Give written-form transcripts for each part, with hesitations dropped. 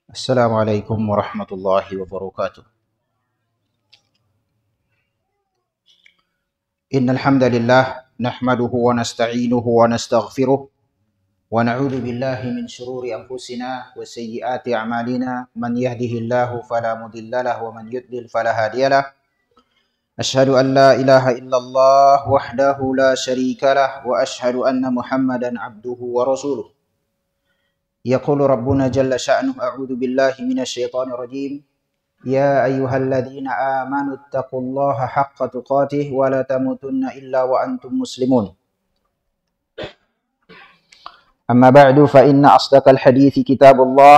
Assalamualaikum warahmatullahi wabarakatuh. Innal hamdalillah nahmaduhu wa nasta'inuhu wa nastaghfiruh wa na'udzu billahi min shururi anfusina wa sayyiati a'malina man yahdihillahu fala mudilla lahu wa man yudlil fala hadiyalah. Asyhadu an la ilaha illallah wahdahu la syarika lah wa asyhadu anna Muhammadan abduhu wa rasuluh. يقول ربنا جل شأنه أعوذ بالله من الشيطان الرجيم يا أيها الذين آمنوا اتقوا الله حق تقاته ولا تموتن إلا وأنتم مسلمون أما بعد فإن أصدق الحديث كتاب الله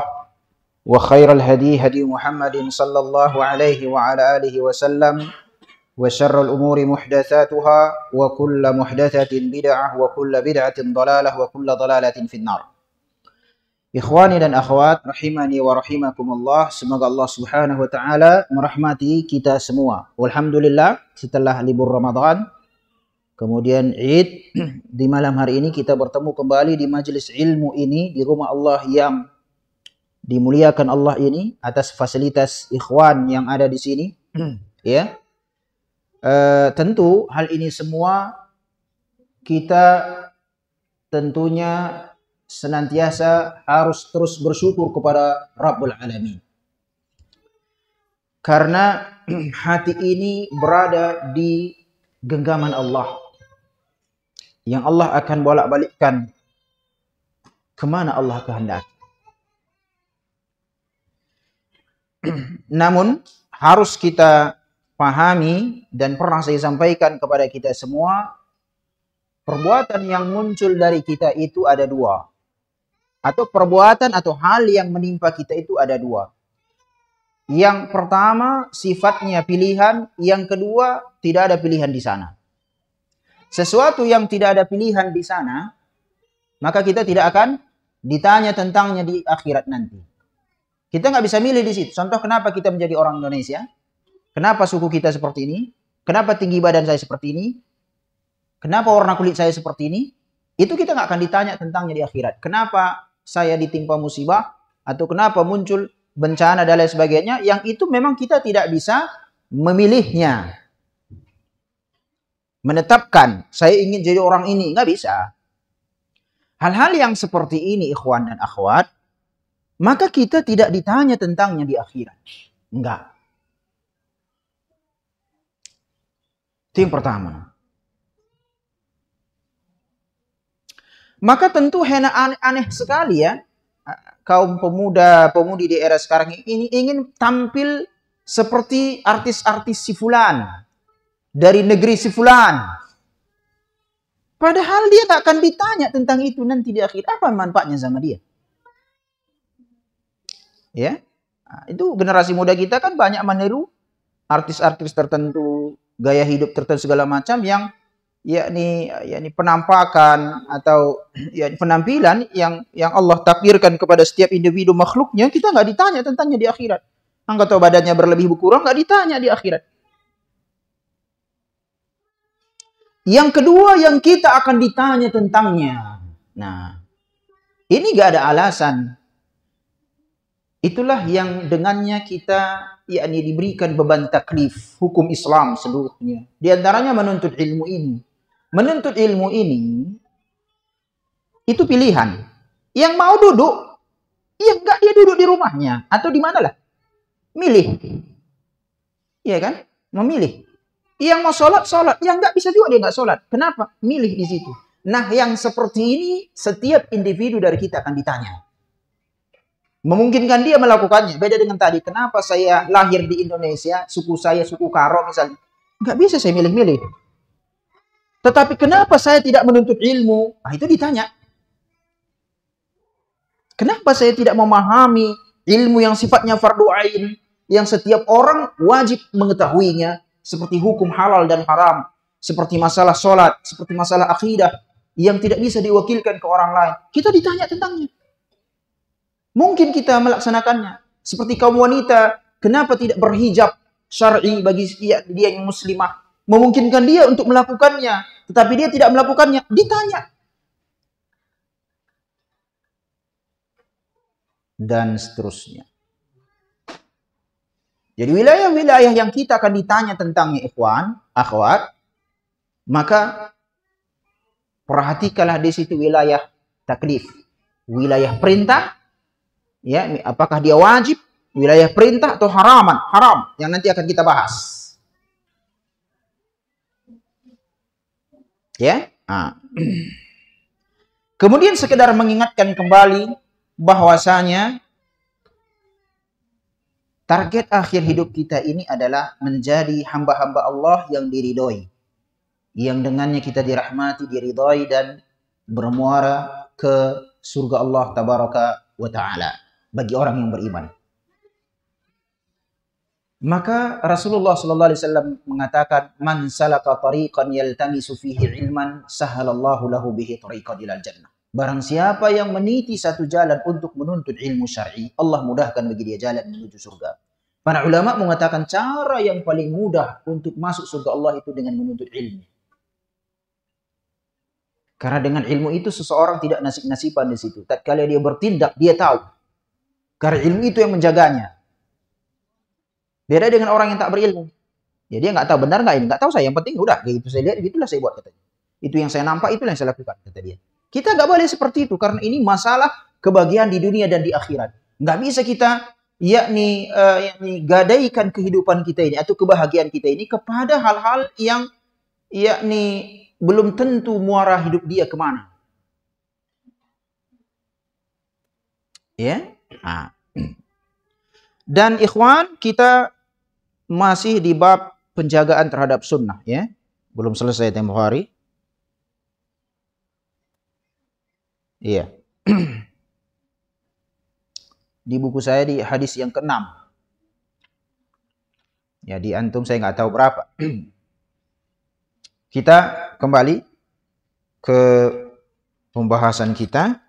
وخير الهدي هدي محمد صلى الله عليه وعلى آله وسلم وشر الأمور محدثاتها وكل محدثة بدعة وكل بدعة ضلالة وكل ضلالة في النار. Ikhwani dan akhwat rahimani wa rahimakumullah, semoga Allah Subhanahu wa taala merahmati kita semua. Alhamdulillah, setelah libur Ramadan kemudian Id, di malam hari ini kita bertemu kembali di majelis ilmu ini di rumah Allah yang dimuliakan Allah ini atas fasilitas ikhwan yang ada di sini. Ya. Tentu hal ini semua kita tentunya senantiasa harus terus bersyukur kepada Rabbul Alamin. Karena hati ini berada di genggaman Allah. Yang Allah akan bolak-balikkan kemana Allah kehendaki. Namun harus kita pahami dan pernah saya sampaikan kepada kita semua, perbuatan yang muncul dari kita itu ada dua. Atau perbuatan atau hal yang menimpa kita itu ada dua. Yang pertama sifatnya pilihan, yang kedua tidak ada pilihan di sana. Sesuatu yang tidak ada pilihan di sana, maka kita tidak akan ditanya tentangnya di akhirat nanti. Kita nggak bisa milih di situ. Contoh kenapa kita menjadi orang Indonesia? Kenapa suku kita seperti ini? Kenapa tinggi badan saya seperti ini? Kenapa warna kulit saya seperti ini? Itu kita nggak akan ditanya tentangnya di akhirat. Kenapa saya ditimpa musibah? Atau kenapa muncul bencana dan lain sebagainya? Yang itu memang kita tidak bisa memilihnya. Menetapkan, saya ingin jadi orang ini. Nggak bisa. Hal-hal yang seperti ini, ikhwan dan akhwat, maka kita tidak ditanya tentangnya di akhirat. Enggak. Itu yang pertama. Maka tentu aneh sekali ya, kaum pemuda-pemudi di era sekarang ini ingin tampil seperti artis-artis si fulan, dari negeri si fulan. Padahal dia tak akan ditanya tentang itu nanti di akhir. Apa manfaatnya sama dia? Ya, itu generasi muda kita kan banyak meniru artis-artis tertentu, gaya hidup tertentu segala macam yang yakni penampakan atau penampilan yang Allah takdirkan kepada setiap individu makhluknya, kita nggak ditanya tentangnya di akhirat. Angkat atau badannya berlebih berkurang nggak ditanya di akhirat. Yang kedua yang kita akan ditanya tentangnya. Nah, ini nggak ada alasan. Itulah yang dengannya kita diberikan beban taklif hukum Islam seluruhnya. Di antaranya menuntut ilmu ini. Menuntut ilmu ini itu pilihan. Yang mau duduk, ya enggak, dia duduk di rumahnya atau di mana lah. Milih. Iya kan? Memilih. Yang mau sholat, sholat. Yang enggak bisa juga dia enggak sholat. Kenapa? Milih di situ. Nah, yang seperti ini setiap individu dari kita akan ditanya. Memungkinkan dia melakukannya. Beda dengan tadi. Kenapa saya lahir di Indonesia, suku saya suku Karo misalnya. Enggak bisa saya milih-milih. Tetapi kenapa saya tidak menuntut ilmu? Nah, itu ditanya. Kenapa saya tidak memahami ilmu yang sifatnya fardu ain, yang setiap orang wajib mengetahuinya, seperti hukum halal dan haram, seperti masalah sholat, seperti masalah akidah, yang tidak bisa diwakilkan ke orang lain. Kita ditanya tentangnya. Mungkin kita melaksanakannya. Seperti kaum wanita, kenapa tidak berhijab? syar'i bagi dia yang muslimah, memungkinkan dia untuk melakukannya, tetapi dia tidak melakukannya, ditanya. Dan seterusnya. Jadi wilayah-wilayah yang kita akan ditanya tentangnya, ikhwan, akhwat, maka perhatikanlah di situ wilayah taklif, wilayah perintah, ya, apakah dia wajib, wilayah perintah atau haram yang nanti akan kita bahas. Ya. Nah. Kemudian sekedar mengingatkan kembali bahwasanya target akhir hidup kita ini adalah menjadi hamba-hamba Allah yang diridhoi, yang dengannya kita dirahmati, diridhoi dan bermuara ke surga Allah tabaraka wa ta'ala bagi orang yang beriman. Maka Rasulullah sallallahu alaihi wasallam mengatakan, "Man salaka tariqan yaltamisu fihi ilman, sahalallahu lahu bihi tariqan ilal jannah." Barang siapa yang meniti satu jalan untuk menuntut ilmu syar'i, Allah mudahkan bagi dia jalan menuju surga. Para ulama mengatakan cara yang paling mudah untuk masuk surga Allah itu dengan menuntut ilmu. Karena dengan ilmu itu seseorang tidak nasib-nasiban di situ. Tatkala dia bertindak, dia tahu. Karena ilmu itu yang menjaganya. Beda dengan orang yang tak berilmu. Ya dia nggak tahu benar nggak ini, nggak tahu saya. Yang penting udah, gitu saya lihat, gitulah saya buat katanya. Itu yang saya nampak, itulah yang saya lakukan kata dia. Kita nggak boleh seperti itu karena ini masalah kebahagiaan di dunia dan di akhirat. Nggak bisa kita yakni gadaikan kehidupan kita ini atau kebahagiaan kita ini kepada hal-hal yang yakni belum tentu muara hidup dia kemana. Ya. Nah. Dan ikhwan, kita masih di bab penjagaan terhadap sunnah, ya. Belum selesai tempo hari. Iya. Di buku saya di hadis yang ke-6. Ya, di antum saya nggak tahu berapa. Kita kembali ke pembahasan kita.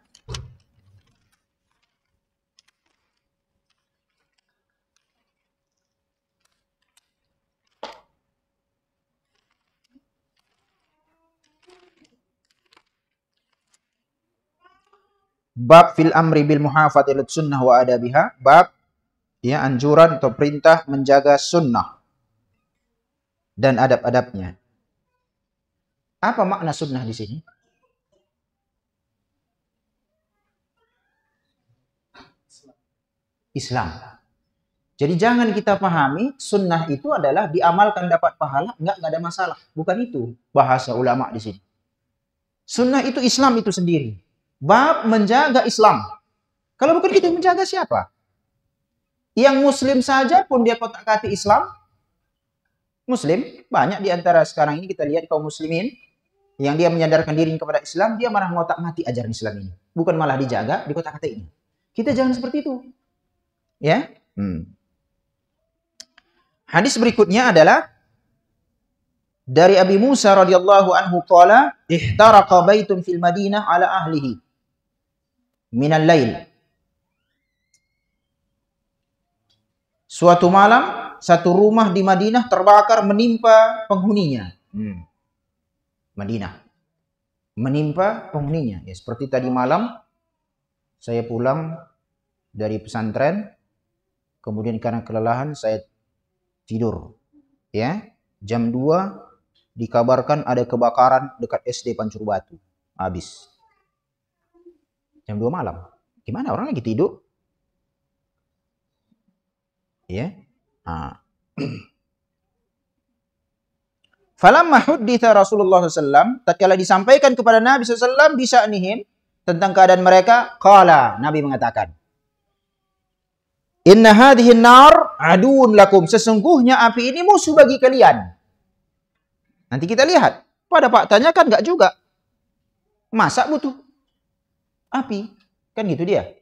Bab fil amri bil muhafadzatil sunnah wa adabiha. Bab ya anjuran atau perintah menjaga sunnah dan adab-adabnya. Apa makna sunnah di sini? Islam. Jadi jangan kita pahami sunnah itu adalah diamalkan dapat pahala, enggak ada masalah. Bukan itu bahasa ulama di sini. Sunnah itu Islam itu sendiri. Bab menjaga Islam. Kalau bukan kita menjaga siapa? Yang muslim saja pun dia kotak-kati Islam. Muslim, banyak di antara sekarang ini kita lihat kaum muslimin yang dia menyadarkan diri kepada Islam, dia malah ngotak-ngatik ajaran Islam ini. Bukan malah dijaga, di kotak-katik ini. Kita jangan seperti itu. Ya. Hadis berikutnya adalah dari Abi Musa radhiyallahu anhu qala ihtaraqa baitun fil Madinah ala ahlihi minal lail. Suatu malam satu rumah di Madinah terbakar menimpa penghuninya. Madinah menimpa penghuninya. Ya, seperti tadi malam saya pulang dari pesantren, kemudian karena kelelahan saya tidur. Ya, jam 2 dikabarkan ada kebakaran dekat SD Pancur Batu. Habis. Jam 2 malam. Gimana orang lagi tidur? Ya. Falamma hudditha Rasulullah SAW, tatkala disampaikan kepada Nabi SAW bisya'nihim, tentang keadaan mereka, qala, Nabi mengatakan, inna hadhihi nar aduun lakum, sesungguhnya api ini musuh bagi kalian. Nanti kita lihat, pada faktanya kan enggak juga. Masa butuh api? Kan gitu dia.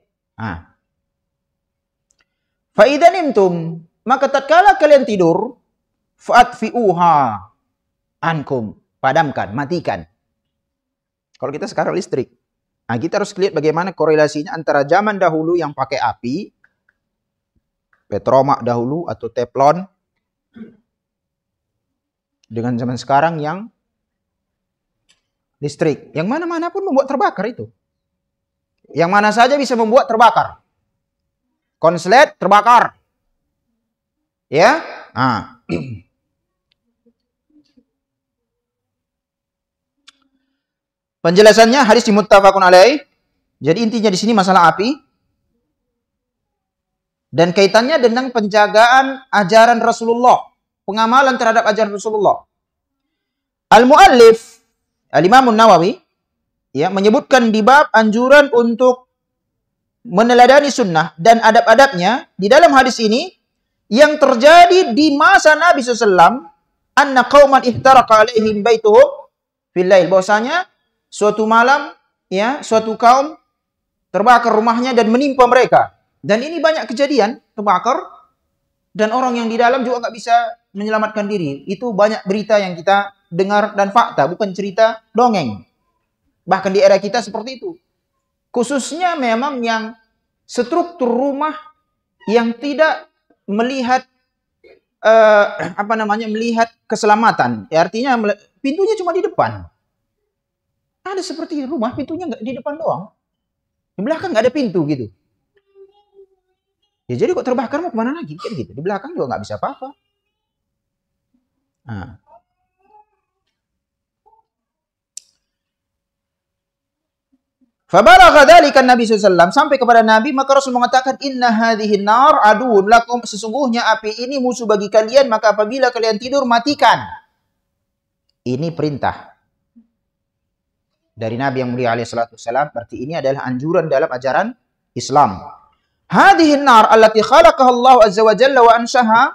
Fa idza nimtum, maka tatkala kalian tidur, fa'atfi'uha ankum, padamkan, matikan. Kalau kita sekarang listrik. Nah, kita harus lihat bagaimana korelasinya antara zaman dahulu yang pakai api, petromak dahulu atau teflon, Dengan zaman sekarang yang listrik, yang mana-mana pun membuat terbakar itu. Yang mana saja bisa membuat terbakar. Konslet terbakar. Ya? Nah. Penjelasannya hadis muttafaqun alaih. Jadi intinya di sini masalah api dan kaitannya dengan penjagaan ajaran Rasulullah, pengamalan terhadap ajaran Rasulullah. Al-Muallif Al-Imam Nawawi ya menyebutkan di bab anjuran untuk meneladani sunnah dan adab-adabnya di dalam hadis ini yang terjadi di masa Nabi SAW, anna qauman ihtaraqa alaihim baituhum fil lail, bahwasanya suatu malam ya suatu kaum terbakar rumahnya dan menimpa mereka. Dan ini banyak kejadian terbakar dan orang yang di dalam juga nggak bisa menyelamatkan diri. Itu banyak berita yang kita dengar dan fakta, bukan cerita dongeng. Bahkan di era kita seperti itu. Khususnya memang yang struktur rumah yang tidak melihat melihat keselamatan. Ya, artinya pintunya cuma di depan. Ada seperti rumah pintunya nggak di depan doang. Di belakang nggak ada pintu gitu. Ya jadi kok terbakar mau kemana lagi kan gitu. Di belakang juga nggak bisa apa-apa. Nah. Fabalagha dzalika Nabi SAW, sampai kepada Nabi, maka Rasul mengatakan, inna hadhihi nar aduun lakum, sesungguhnya api ini musuh bagi kalian, maka apabila kalian tidur matikan. Ini perintah dari Nabi yang mulia alaihi salatu wassalam, berarti ini adalah anjuran dalam ajaran Islam. Hadhihi nar allati khalaqaha Allah azza wa jalla wa anshaha,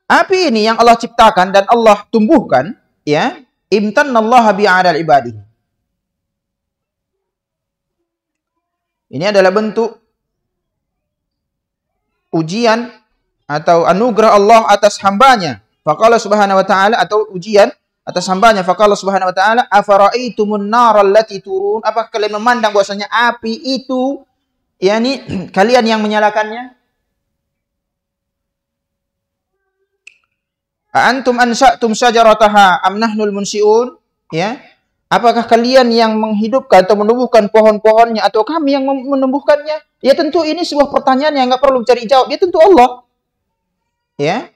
api ini yang Allah ciptakan dan Allah tumbuhkan, ya, imtannallaha bi'ala ibadihi. Ini adalah bentuk ujian atau anugerah Allah atas hambanya. Faqala subhanahu wa ta'ala, atau ujian atas hambanya. Faqala subhanahu wa ta'ala, afara'aitumun nar allati turun, apakah kalian memandang bahwasanya api itu, yakni kalian yang menyalakannya? Antum ansha'tum syajarataha am nahnul munsiun, ya? Apakah kalian yang menghidupkan atau menumbuhkan pohon-pohonnya atau kami yang menumbuhkannya? Ya tentu ini sebuah pertanyaan yang enggak perlu cari jawab. Ya tentu Allah. Ya.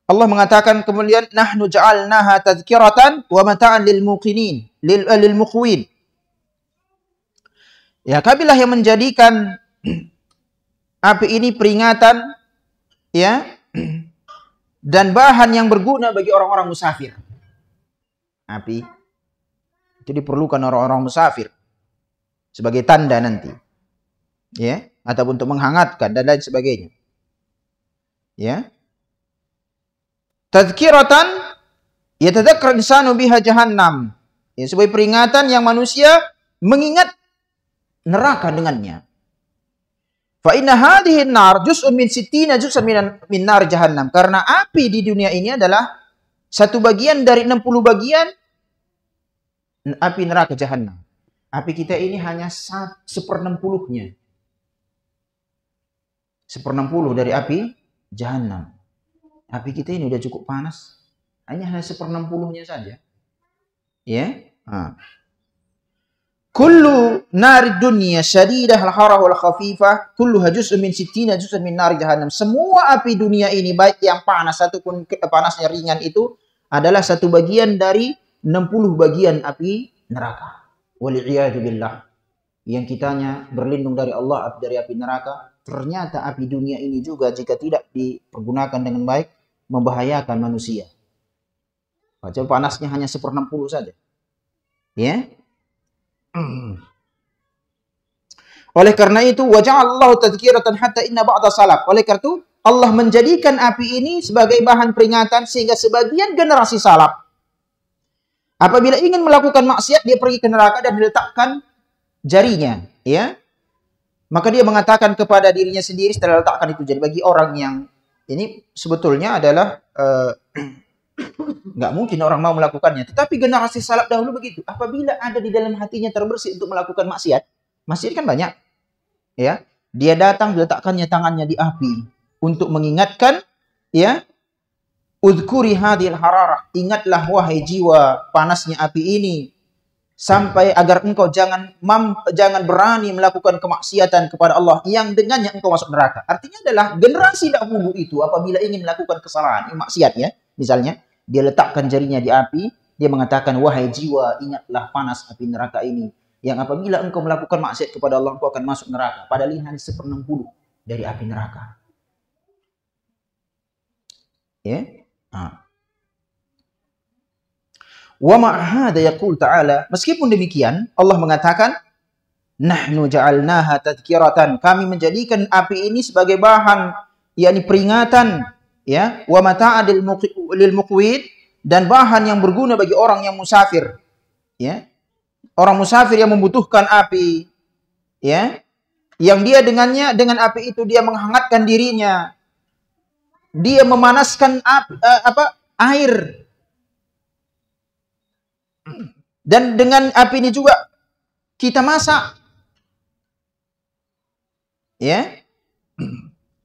Allah mengatakan kemudian, nahnu ja'alnaha tadhkiratan wa mata'an lil muqinin, lil muqwin. Ya, kamilah yang menjadikan api ini peringatan, ya, dan bahan yang berguna bagi orang-orang musafir. Api itu diperlukan orang-orang musafir sebagai tanda nanti, ya, atau untuk menghangatkan dan lain sebagainya. Ya. Tadhkiratan yatadzakkar insanu biha jahannam. Ya, sebagai peringatan yang manusia mengingat neraka dengannya. Fa inna hadhihi an-nar juz'un min 60 juz'an min nar jahannam. Karena api di dunia ini adalah satu bagian dari 60 bagian api neraka jahannam. Api kita ini hanya 1/60-nya. 1/60 dari api jahannam. Api kita ini udah cukup panas. Hanya 1/60-nya saja. Ya. Kullu nari dunya syadidah al-harah wal khafifah, kulluha juz'un min 60 juz'an min nar jahannam. Semua api dunia ini, baik yang panas ataupun panasnya ringan, itu adalah satu bagian dari 60 bagian api neraka. Wal'iyadu billah. Yang kitanya berlindung dari Allah dari api neraka. Ternyata api dunia ini juga jika tidak dipergunakan dengan baik membahayakan manusia. Padahal panasnya hanya 1/60 saja. Ya. Oleh karena itu, waja'allahu tadhkiratan hatta inna ba'da salaf. Oleh karena itu, Allah menjadikan api ini sebagai bahan peringatan sehingga sebagian generasi salaf apabila ingin melakukan maksiat, dia pergi ke neraka dan diletakkan jarinya, ya. Maka dia mengatakan kepada dirinya sendiri setelah letakkan itu. Jadi bagi orang yang ini sebetulnya adalah nggak mungkin orang mau melakukannya. Tetapi generasi salaf dahulu begitu. Apabila ada di dalam hatinya terbersih untuk melakukan maksiat, maksiat kan banyak, ya. Dia datang diletakkannya tangannya di api untuk mengingatkan, ya, udhkuri hadhil hararah, ingatlah wahai jiwa panasnya api ini, sampai agar engkau jangan berani melakukan kemaksiatan kepada Allah yang dengannya engkau masuk neraka. Artinya adalah generasi dahulu itu apabila ingin melakukan kesalahan, maksiat ya, misalnya dia letakkan jarinya di api, dia mengatakan, wahai jiwa, ingatlah panas api neraka ini, yang apabila engkau melakukan maksiat kepada Allah, engkau akan masuk neraka. Padahal ini hanya 1/60 dari api neraka. Ya. Wa ma'hada yaqul ta'ala, meskipun demikian Allah mengatakan, nahnu ja'alnaha tadhkiratan, kami menjadikan api ini sebagai bahan, yakni peringatan, ya, wa mata'adil lil muqwid, dan bahan yang berguna bagi orang yang musafir, ya. Orang musafir yang membutuhkan api, ya, yang dia dengan api itu dia menghangatkan dirinya, dia memanaskan air. Dan dengan api ini juga kita masak. Ya.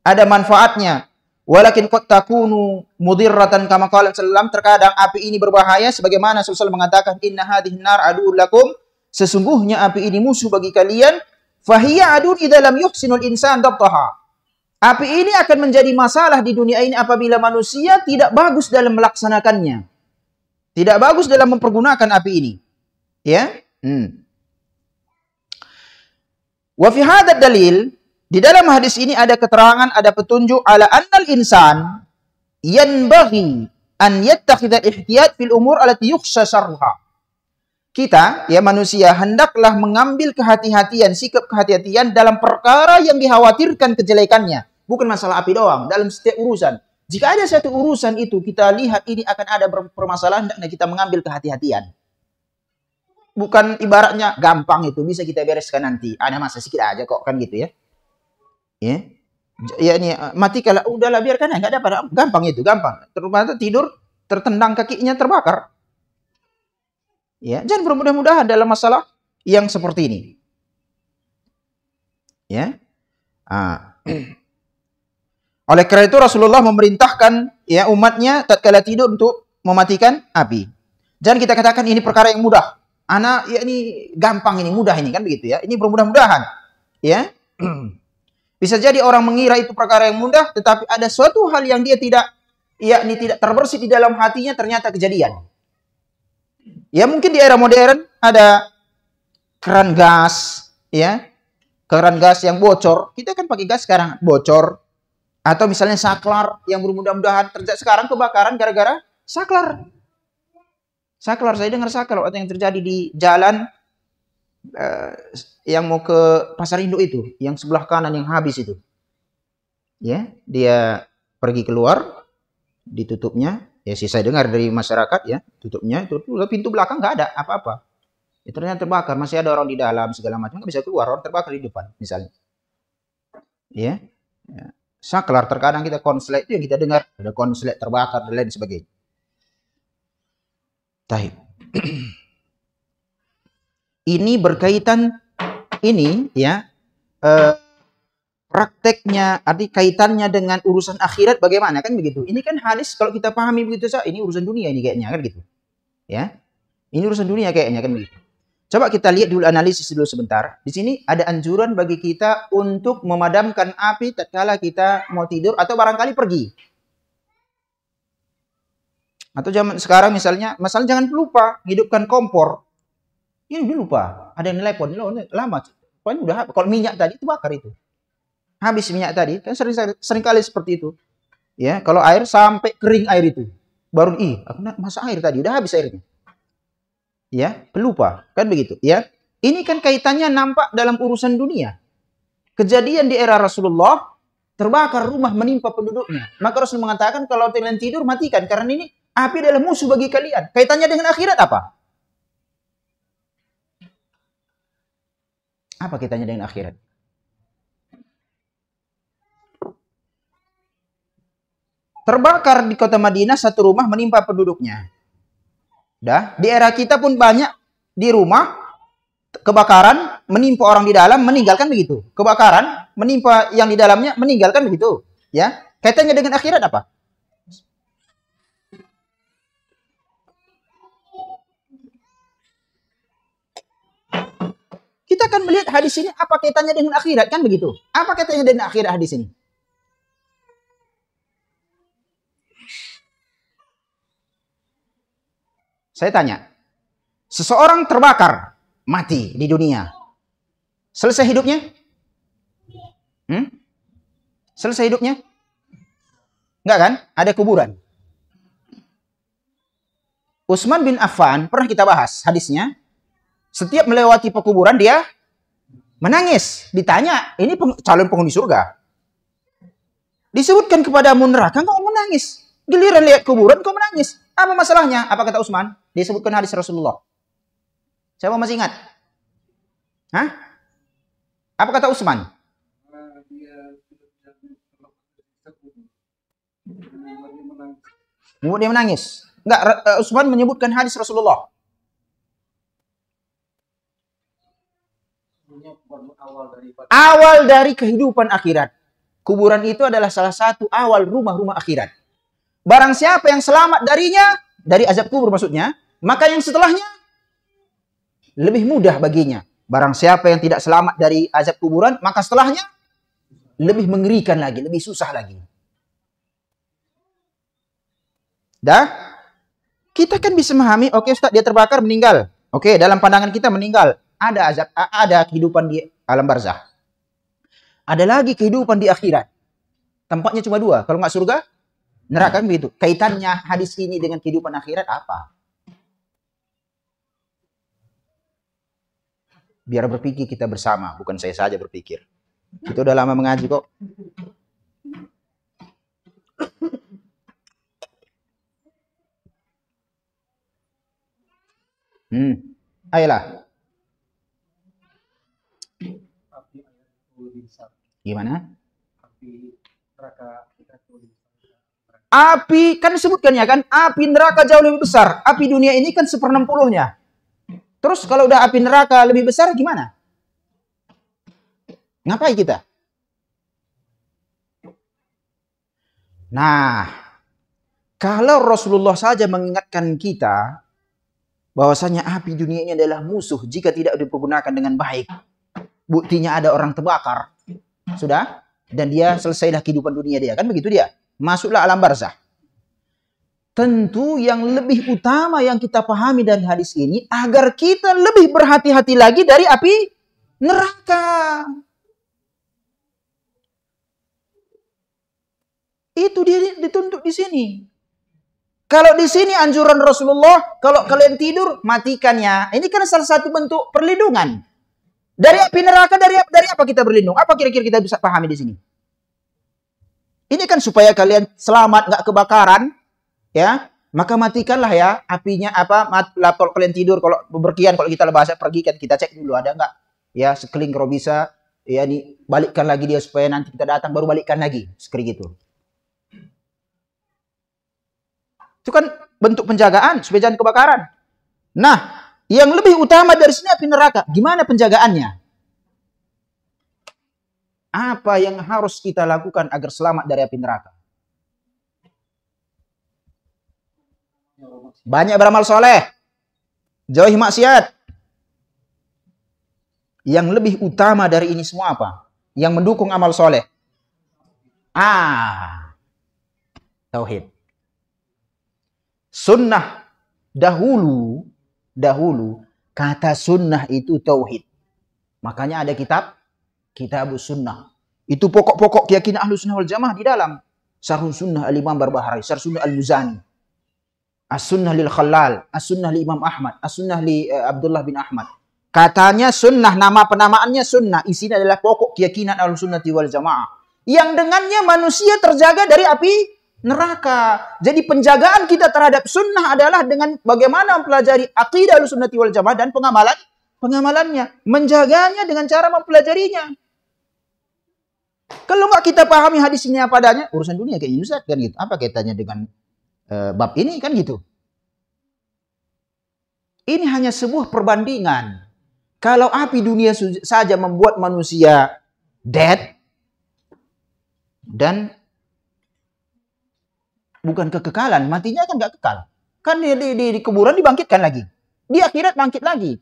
Ada manfaatnya. Walakin qad takunu mudirratan kama qala sallallahu, terkadang api ini berbahaya sebagaimana Rasulullah mengatakan, inna hadhihi nar aduwwun lakum, sesungguhnya api ini musuh bagi kalian, fahiya adun idza lam yuhsinul insan dabtaha. Api ini akan menjadi masalah di dunia ini apabila manusia tidak bagus dalam melaksanakannya. Tidak bagus dalam mempergunakan api ini. Ya. Wa fi hadzal dalil, di dalam hadis ini ada keterangan, ada petunjuk ala annal insan yanbaghi an yattakhidha ihtiyat fil umur allati yukhsha syarruha. Kita, ya manusia, hendaklah mengambil kehati-hatian, sikap kehati-hatian dalam perkara yang dikhawatirkan kejelekannya. Bukan masalah api doang, dalam setiap urusan. Jika ada satu urusan itu kita lihat ini akan ada permasalahan, hendaknya kita mengambil kehati-hatian. Bukan ibaratnya gampang itu, bisa kita bereskan nanti. Ada masa sedikit aja kok, kan gitu ya. Ya, ya ini mati kalau udahlah biarkan, nggak ada pada gampang itu, gampang. Terus tidur tertendang kakinya terbakar. Ya, jangan bermudah-mudahan dalam masalah yang seperti ini. Ya. Oleh karena itu Rasulullah memerintahkan ya umatnya tatkala tidur untuk mematikan api. Jangan kita katakan ini perkara yang mudah. Ya ini gampang, ini mudah ini, kan begitu ya. Ini bermudah-mudahan. Ya. Bisa jadi orang mengira itu perkara yang mudah, tetapi ada suatu hal yang dia tidak terbersih di dalam hatinya, ternyata kejadian. Ya mungkin di era modern ada keran gas, ya, keran gas yang bocor. Kita kan pakai gas sekarang bocor, atau misalnya saklar yang bermudah-mudahan terjadi sekarang kebakaran gara-gara saklar. Saklar, saya dengar saklar yang terjadi di jalan yang mau ke Pasar Induk itu, yang sebelah kanan yang habis itu. Ya, dia pergi keluar, ditutupnya. Ya sih saya dengar dari masyarakat ya, tutupnya itu pintu belakang nggak ada apa-apa. Ya, ternyata terbakar, masih ada orang di dalam segala macam, nggak bisa keluar, orang terbakar di depan misalnya. Ya. Saklar terkadang kita konslet itu yang kita dengar, ada konslet terbakar dan lain sebagainya. Taib. Ini berkaitan ini ya prakteknya, arti kaitannya dengan urusan akhirat bagaimana, kan begitu. Ini kan hadis kalau kita pahami begitu saja, ini urusan dunia ini kayaknya, kan gitu. Ya. Ini urusan dunia kayaknya, kan begitu. Coba kita lihat dulu, analisis dulu sebentar. Di sini ada anjuran bagi kita untuk memadamkan api tatkala kita mau tidur atau barangkali pergi. Atau zaman sekarang misalnya jangan lupa hidupkan kompor. Ini lupa, ada yang telepon, lama. Pokoknya udah, kalau minyak tadi itu bakar itu. Habis minyak tadi, kan sering kali seperti itu. Ya, kalau air sampai kering air itu. Baru aku masak air tadi, udah habis airnya. Ya, pelupa, kan begitu, ya. Ini kan kaitannya nampak dalam urusan dunia. Kejadian di era Rasulullah, terbakar rumah menimpa penduduknya. Maka Rasul mengatakan kalau kalian tidur matikan, karena ini api adalah musuh bagi kalian. Kaitannya dengan akhirat apa? Apa kaitannya dengan akhirat? Terbakar di kota Madinah satu rumah menimpa penduduknya. Dah, di era kita pun banyak di rumah kebakaran menimpa orang di dalam meninggalkan begitu. Kebakaran menimpa yang di dalamnya meninggalkan begitu, ya. Kaitannya dengan akhirat apa? kita kan melihat hadis ini apa kaitannya dengan akhirat, kan begitu? Apa kaitannya dengan akhirat hadis ini? Saya tanya, seseorang terbakar, mati di dunia, selesai hidupnya? Selesai hidupnya? Enggak kan? Ada kuburan. Utsman bin Affan, pernah kita bahas hadisnya, setiap melewati pekuburan dia menangis. Ditanya, ini calon penghuni surga. Disebutkan kepadamu neraka, kau menangis. Giliran lihat kuburan, kau menangis. Apa masalahnya? Apa kata Utsman? Disebutkan hadis Rasulullah. Siapa masih ingat? Hah? Apa kata Utsman? Dia menangis. Enggak, Utsman menyebutkan hadis Rasulullah. Awal dari kehidupan akhirat. Kuburan itu adalah salah satu awal rumah-rumah akhirat. Barang siapa yang selamat darinya, dari azab kubur maksudnya, maka yang setelahnya lebih mudah baginya. Barang siapa yang tidak selamat dari azab kuburan, maka setelahnya lebih mengerikan lagi, lebih susah lagi. Dah? Kita kan bisa memahami, oke Ustaz, dia terbakar, meninggal. Oke, dalam pandangan kita meninggal. Ada azab, ada kehidupan di alam barzah. Ada lagi kehidupan di akhirat. Tempatnya cuma dua. Kalau nggak surga, neraka, begitu. Kaitannya hadis ini dengan kehidupan akhirat apa? Biar berpikir kita bersama, bukan saya saja berpikir. Kita udah lama mengaji kok. Ayolah. Gimana? Api, kan disebutkan ya kan, api neraka jauh lebih besar. Api dunia ini kan 1/60-nya. Terus kalau udah api neraka lebih besar gimana? Ngapain kita? Nah, kalau Rasulullah saja mengingatkan kita bahwasanya api dunia ini adalah musuh jika tidak dipergunakan dengan baik. Buktinya ada orang terbakar. Sudah? Dan dia selesailah kehidupan dunia dia. Kan begitu dia? Masuklah alam barzah. Tentu yang lebih utama yang kita pahami dari hadis ini, agar kita lebih berhati-hati lagi dari api neraka. Itu dia dituntut di sini. Kalau di sini anjuran Rasulullah, kalau kalian tidur, matikannya. Ini kan salah satu bentuk perlindungan. Dari api neraka, dari apa kita berlindung? Apa kira-kira kita bisa pahami di sini? Ini kan supaya kalian selamat, nggak kebakaran, ya. Maka matikanlah ya apinya kalau kalian tidur, kalau bepergian, kalau kita bahasa pergi kan kita cek dulu ada nggak, ya sekeliling kalau bisa, ya nih balikkan lagi dia supaya nanti kita datang baru balikkan lagi, seperti gitu. Itu kan bentuk penjagaan supaya jangan kebakaran. Nah, yang lebih utama dari sini api neraka. Gimana penjagaannya? Apa yang harus kita lakukan agar selamat dari api neraka? Banyak beramal soleh. Jauhi maksiat. Yang lebih utama dari ini semua apa? Yang mendukung amal soleh. Tauhid. Sunnah dahulu kata sunnah itu tauhid. Makanya ada kitab sunnah. Itu pokok-pokok keyakinan Ahlus Sunnah wal Jamaah di dalam Syarh Sunnah Al-Imam Barbahari, Syarh Sunnah Al-Muzani, As-Sunnah lil Khalal, As-Sunnah li Imam Ahmad, As-Sunnah li Abdullah bin Ahmad. Katanya sunnah, nama penamaannya sunnah. Isinya adalah pokok keyakinan Ahlus Sunnah wal Jamaah. Yang dengannya manusia terjaga dari api neraka. Jadi penjagaan kita terhadap sunnah adalah dengan bagaimana mempelajari aqidah Ahlussunnah wal Jamaah dan pengamalannya. Menjaganya dengan cara mempelajarinya. Kalau nggak kita pahami hadis ini apa adanya, urusan dunia kayak Ustaz kan gitu. Apa kaitannya dengan bab ini kan gitu. Ini hanya sebuah perbandingan. Kalau api dunia saja membuat manusia dead dan bukan kekekalan, matinya kan nggak kekal. Kan di kuburan dibangkitkan lagi. Di akhirat bangkit lagi.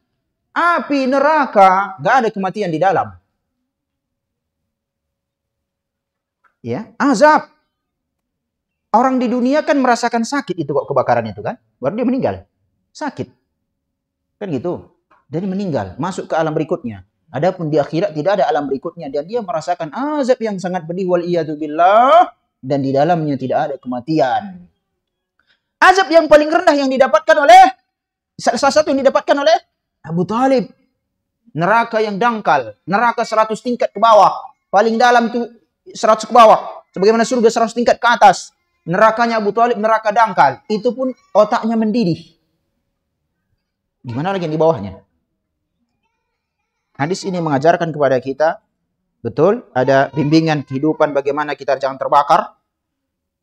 Api neraka nggak ada kematian di dalam. Ya, azab. Orang di dunia kan merasakan sakit itu kok kebakaran itu kan, baru dia meninggal. Sakit. Kan gitu. Jadi meninggal, masuk ke alam berikutnya. Adapun di akhirat tidak ada alam berikutnya dan dia merasakan azab yang sangat pedih wal iyadu billah dan di dalamnya tidak ada kematian. Azab yang paling rendah yang didapatkan oleh salah satu yang didapatkan oleh Abu Talib. Neraka yang dangkal, neraka 100 tingkat ke bawah, paling dalam itu 100 ke bawah, sebagaimana surga 100 tingkat ke atas. Nerakanya Abu Talib neraka dangkal, itu pun otaknya mendidih. Gimana lagi yang di bawahnya? Hadis ini mengajarkan kepada kita, betul, ada bimbingan kehidupan bagaimana kita jangan terbakar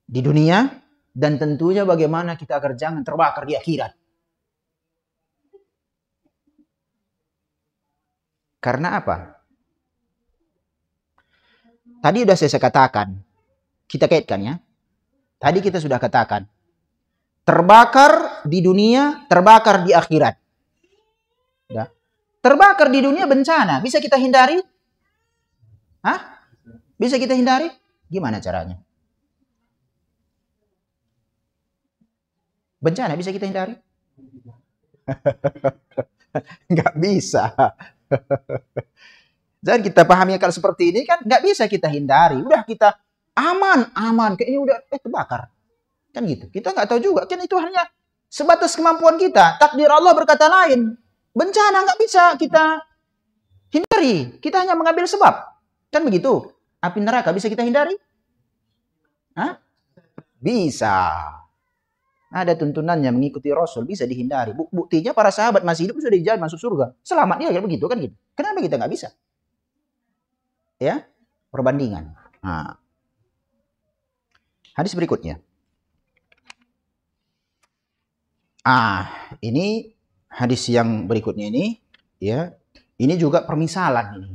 di dunia, dan tentunya bagaimana kita agar jangan terbakar di akhirat. Karena apa? Tadi sudah saya katakan, kita kaitkan ya. Tadi kita sudah katakan, terbakar di dunia, terbakar di akhirat. Ya. Terbakar di dunia bencana, bisa kita hindari? Hah? Bisa kita hindari? Gimana caranya? Bencana bisa kita hindari? Nggak bisa. Jadi kita pahami kalau seperti ini kan nggak bisa kita hindari. Udah kita aman, kayaknya udah terbakar. Kan gitu. Kita nggak tahu juga. Kan itu hanya sebatas kemampuan kita. Takdir Allah berkata lain. Bencana nggak bisa kita hindari. Kita hanya mengambil sebab. Kan begitu. Api neraka bisa kita hindari? Hah? Bisa. Ada tuntunannya mengikuti Rasul. Bisa dihindari. Buktinya para sahabat masih hidup sudah dijamin masuk surga. Selamat dia begitu kan gitu. Kenapa kita nggak bisa? Ya, perbandingan. Nah. Hadis berikutnya. Ini hadis yang berikutnya ini, ya, ini juga permisalan ini.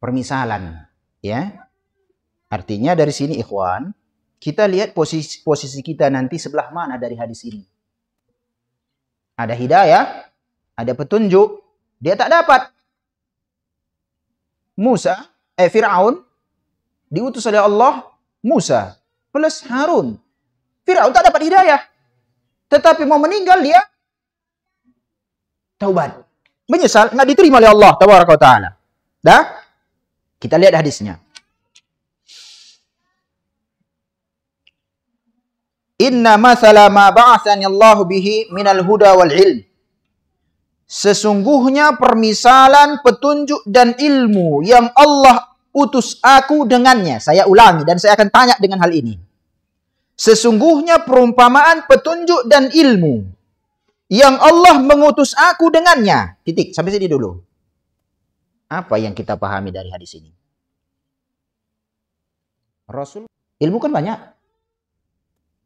Permisalan, ya. Artinya dari sini ikhwan, kita lihat posisi kita nanti sebelah mana dari hadis ini. Ada hidayah, ada petunjuk, dia tak dapat. Fir'aun diutus oleh Allah, Musa plus Harun. Fir'aun tak dapat hidayah. Tetapi mau meninggal dia taubat. Menyesal, nggak diterima oleh Allah tabaraka wa taala. Dah? Kita lihat hadisnya. Inna mathala ma ba'athani Allah bihi minal huda wal ilm. Sesungguhnya permisalan, petunjuk dan ilmu yang Allah utus aku dengannya. Saya ulangi dan saya akan tanya dengan hal ini. Sesungguhnya perumpamaan, petunjuk dan ilmu yang Allah mengutus aku dengannya. Titik, sampai sini dulu. Apa yang kita pahami dari hadis ini? Rasul, ilmu kan banyak.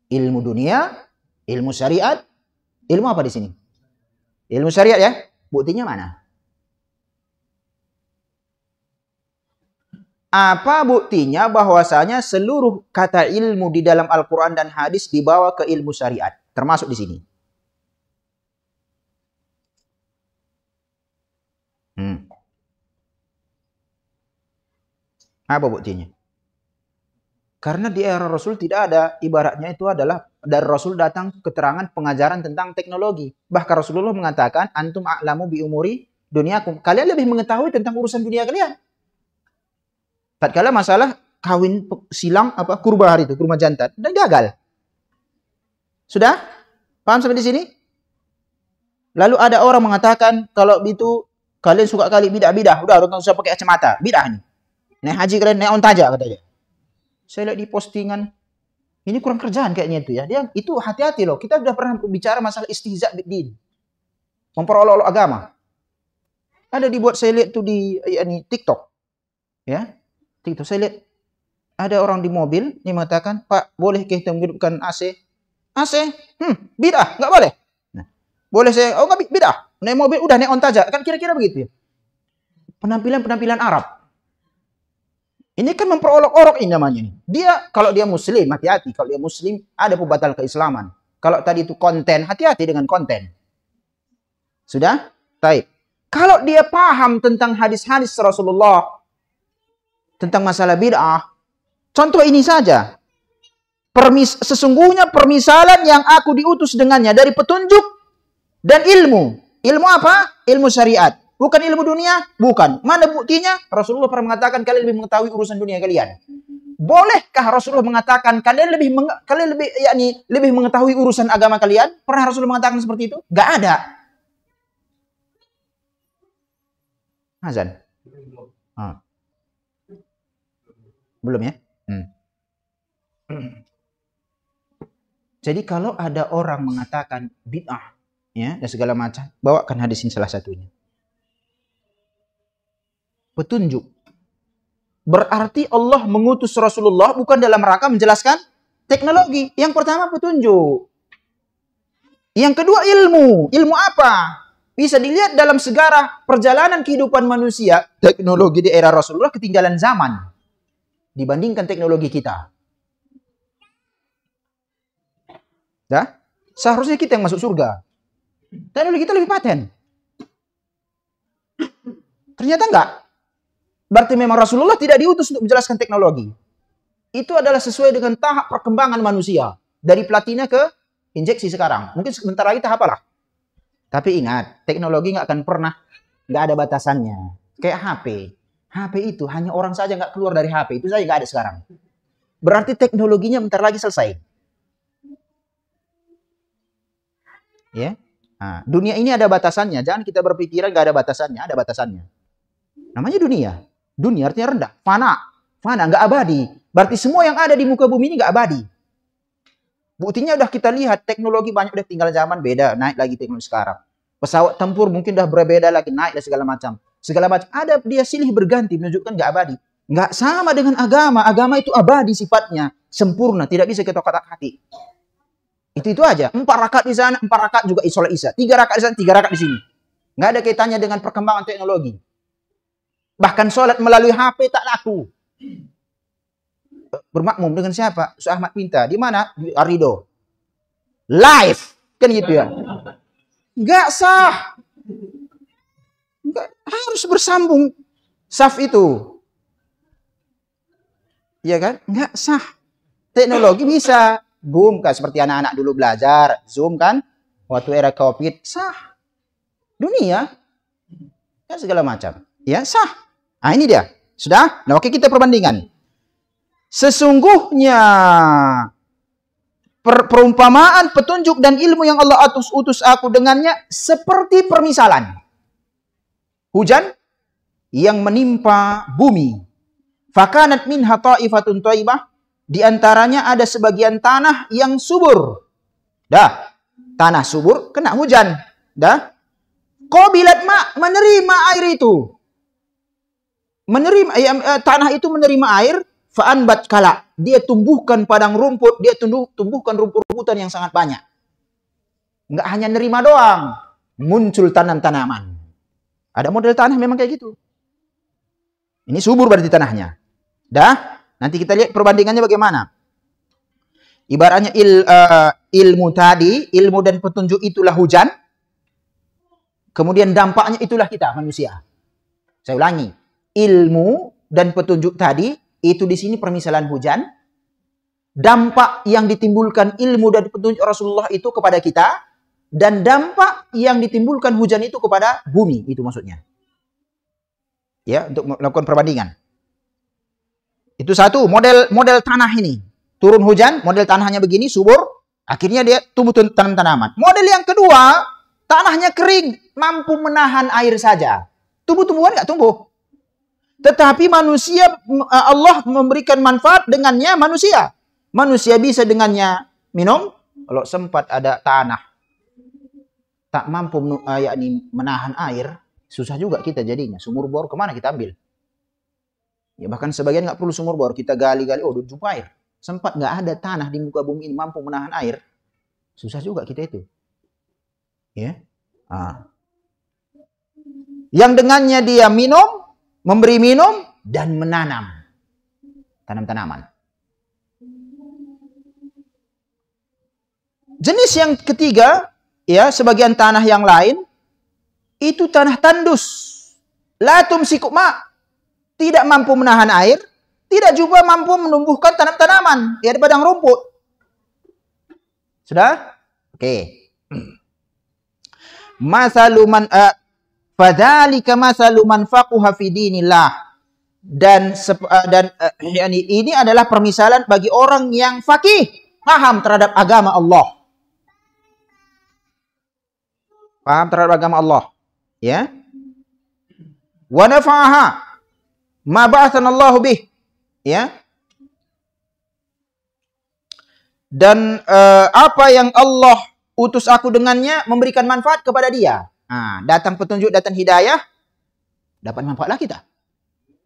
Ilmu dunia, ilmu syariat, ilmu apa di sini? Ilmu syariat ya. Buktinya mana? Apa buktinya bahwasanya seluruh kata ilmu di dalam Al-Quran dan hadis dibawa ke ilmu syariat. Termasuk di sini. Apa buktinya? Karena di era Rasul tidak ada, ibaratnya itu adalah dari Rasul datang keterangan pengajaran tentang teknologi. Bahkan Rasulullah mengatakan, antum a'lamu bi umuri dunyakum. Kalian lebih mengetahui tentang urusan dunia kalian. Tatkala masalah kawin silang kurba hari itu, kurma jantan, dan gagal. Sudah? Paham sampai di sini? Lalu ada orang mengatakan kalau itu kalian suka kali bidah-bidah, udah orang usah pakai kacamata, bidah nih. Naik haji kalian naik onta aja katanya. Saya lihat di postingan, ini kurang kerjaan kayaknya itu ya. Dia itu hati-hati loh. Kita sudah pernah bicara masalah istihza bid-din. Memperolok-olok agama. Ada dibuat saya lihat tuh di TikTok. Ya. TikTok saya lihat ada orang di mobil yang mengatakan, "Pak, boleh kita menghidupkan AC?" AC? Bidah, enggak boleh. Nah, boleh saya, enggak bidah. Naik mobil udah naik onta aja. Kan kira-kira begitu ya. Penampilan Arab. Ini kan memperolok-olok ini namanya. Dia, kalau dia muslim, hati-hati. Kalau dia muslim, ada pembatal keislaman. Kalau tadi itu konten, hati-hati dengan konten. Sudah? Baik. Kalau dia paham tentang hadis-hadis Rasulullah tentang masalah bid'ah, contoh ini saja. Sesungguhnya permisalan yang aku diutus dengannya dari petunjuk dan ilmu. Ilmu apa? Ilmu syariat. Bukan ilmu dunia? Bukan. Mana buktinya? Rasulullah pernah mengatakan kalian lebih mengetahui urusan dunia kalian. Bolehkah Rasulullah mengatakan kalian lebih mengetahui urusan agama kalian? Pernah Rasulullah mengatakan seperti itu? Enggak ada. Azan. Belum ya? Jadi kalau ada orang mengatakan bid'ah, ya, dan segala macam, bawakan hadis ini salah satunya. Petunjuk. Berarti Allah mengutus Rasulullah bukan dalam rangka menjelaskan teknologi. Yang pertama petunjuk. Yang kedua ilmu. Ilmu apa? Bisa dilihat dalam sejarah perjalanan kehidupan manusia, teknologi di era Rasulullah ketinggalan zaman dibandingkan teknologi kita. Dah? Seharusnya kita yang masuk surga. Teknologi kita lebih paten. Ternyata enggak. Berarti memang Rasulullah tidak diutus untuk menjelaskan teknologi. Itu adalah sesuai dengan tahap perkembangan manusia. Dari platina ke injeksi sekarang. Mungkin sebentar lagi tahap apalah. Tapi ingat, teknologi nggak akan pernah nggak ada batasannya. Kayak HP. HP itu hanya orang saja nggak keluar dari HP. Itu saja nggak ada sekarang. Berarti teknologinya bentar lagi selesai. Ya, nah, dunia ini ada batasannya. Jangan kita berpikiran nggak ada batasannya. Ada batasannya. Namanya dunia. Dunia artinya rendah. Fana nggak abadi. Berarti semua yang ada di muka bumi ini nggak abadi. Buktinya udah kita lihat teknologi banyak udah tinggal zaman beda, naik lagi teknologi sekarang. Pesawat tempur mungkin udah berbeda lagi, naik dan segala macam. Segala macam ada dia silih berganti menunjukkan nggak abadi. Nggak sama dengan agama. Agama itu abadi sifatnya, sempurna, tidak bisa kita kotak-katik. Itu aja. 4 rakaat di sana, 4 rakaat juga sholat Isya. 3 rakaat di sana, 3 rakaat di sini. Nggak ada kaitannya dengan perkembangan teknologi. Bahkan sholat melalui HP tak laku. Bermakmum dengan siapa? Ustaz Ahmad Pinta. Di mana? Di Arido. Live. Kan gitu ya. Nggak sah. Nggak, harus bersambung saf itu. Iya kan? Nggak sah. Teknologi bisa. Boom. Kan seperti anak-anak dulu belajar. Zoom kan. Waktu era COVID. Sah. Dunia. Kan segala macam. Ya sah. Nah ini dia. Sudah? Nah oke kita perbandingan. Sesungguhnya perumpamaan, petunjuk dan ilmu yang Allah utus aku dengannya seperti permisalan hujan yang menimpa bumi. Fakanat minha ta'ifatun thayyibah, di antaranya ada sebagian tanah yang subur. Dah, tanah subur kena hujan. Dah. Qabilat ma, menerima air itu. Tanah itu menerima air. Fa'anbat kala, dia tumbuhkan padang rumput, dia tumbuhkan rumput-rumputan yang sangat banyak. Nggak hanya nerima doang, muncul tanam-tanaman. Ada model tanah memang kayak gitu. Ini subur berarti tanahnya. Dah, nanti kita lihat perbandingannya bagaimana. Ibaratnya ilmu tadi, ilmu dan petunjuk itulah hujan. Kemudian dampaknya itulah kita manusia. Saya ulangi, ilmu dan petunjuk tadi itu di sini permisalan hujan. Dampak yang ditimbulkan ilmu dan petunjuk Rasulullah itu kepada kita. Dan dampak yang ditimbulkan hujan itu kepada bumi. Itu maksudnya. Ya, untuk melakukan perbandingan. Itu satu, model tanah ini. Turun hujan, model tanahnya begini, subur. Akhirnya dia tumbuh tanam-tanaman. Model yang kedua, tanahnya kering. Mampu menahan air saja. Tumbuh-tumbuhan nggak tumbuh. Tetapi manusia, Allah memberikan manfaat dengannya manusia. Manusia bisa dengannya minum. Kalau sempat ada tanah tak mampu menahan air, susah juga kita jadinya. Sumur bor kemana kita ambil? Ya bahkan sebagian nggak perlu sumur bor, kita gali-gali, oh udah jumpa air. Sempat nggak ada tanah di muka bumi ini mampu menahan air, susah juga kita itu. Ya, yang dengannya dia minum, memberi minum dan menanam tanam-tanaman. Jenis yang ketiga, ya sebagian tanah yang lain itu tanah tandus. La tumsiku ma, tidak mampu menahan air, tidak juga mampu menumbuhkan tanam-tanaman, ya di padang rumput. Sudah? Oke. Masaluman fadzalika masaluman faqaha fi dinillah. Dan ini adalah permisalan bagi orang yang faqih, paham terhadap agama Allah. Paham terhadap agama Allah, ya. Wa nafa'aha ma ba'atsanallahu bih, ya. Dan apa yang Allah utus aku dengannya memberikan manfaat kepada dia. Nah, datang petunjuk, datang hidayah, dapat manfaatlah kita.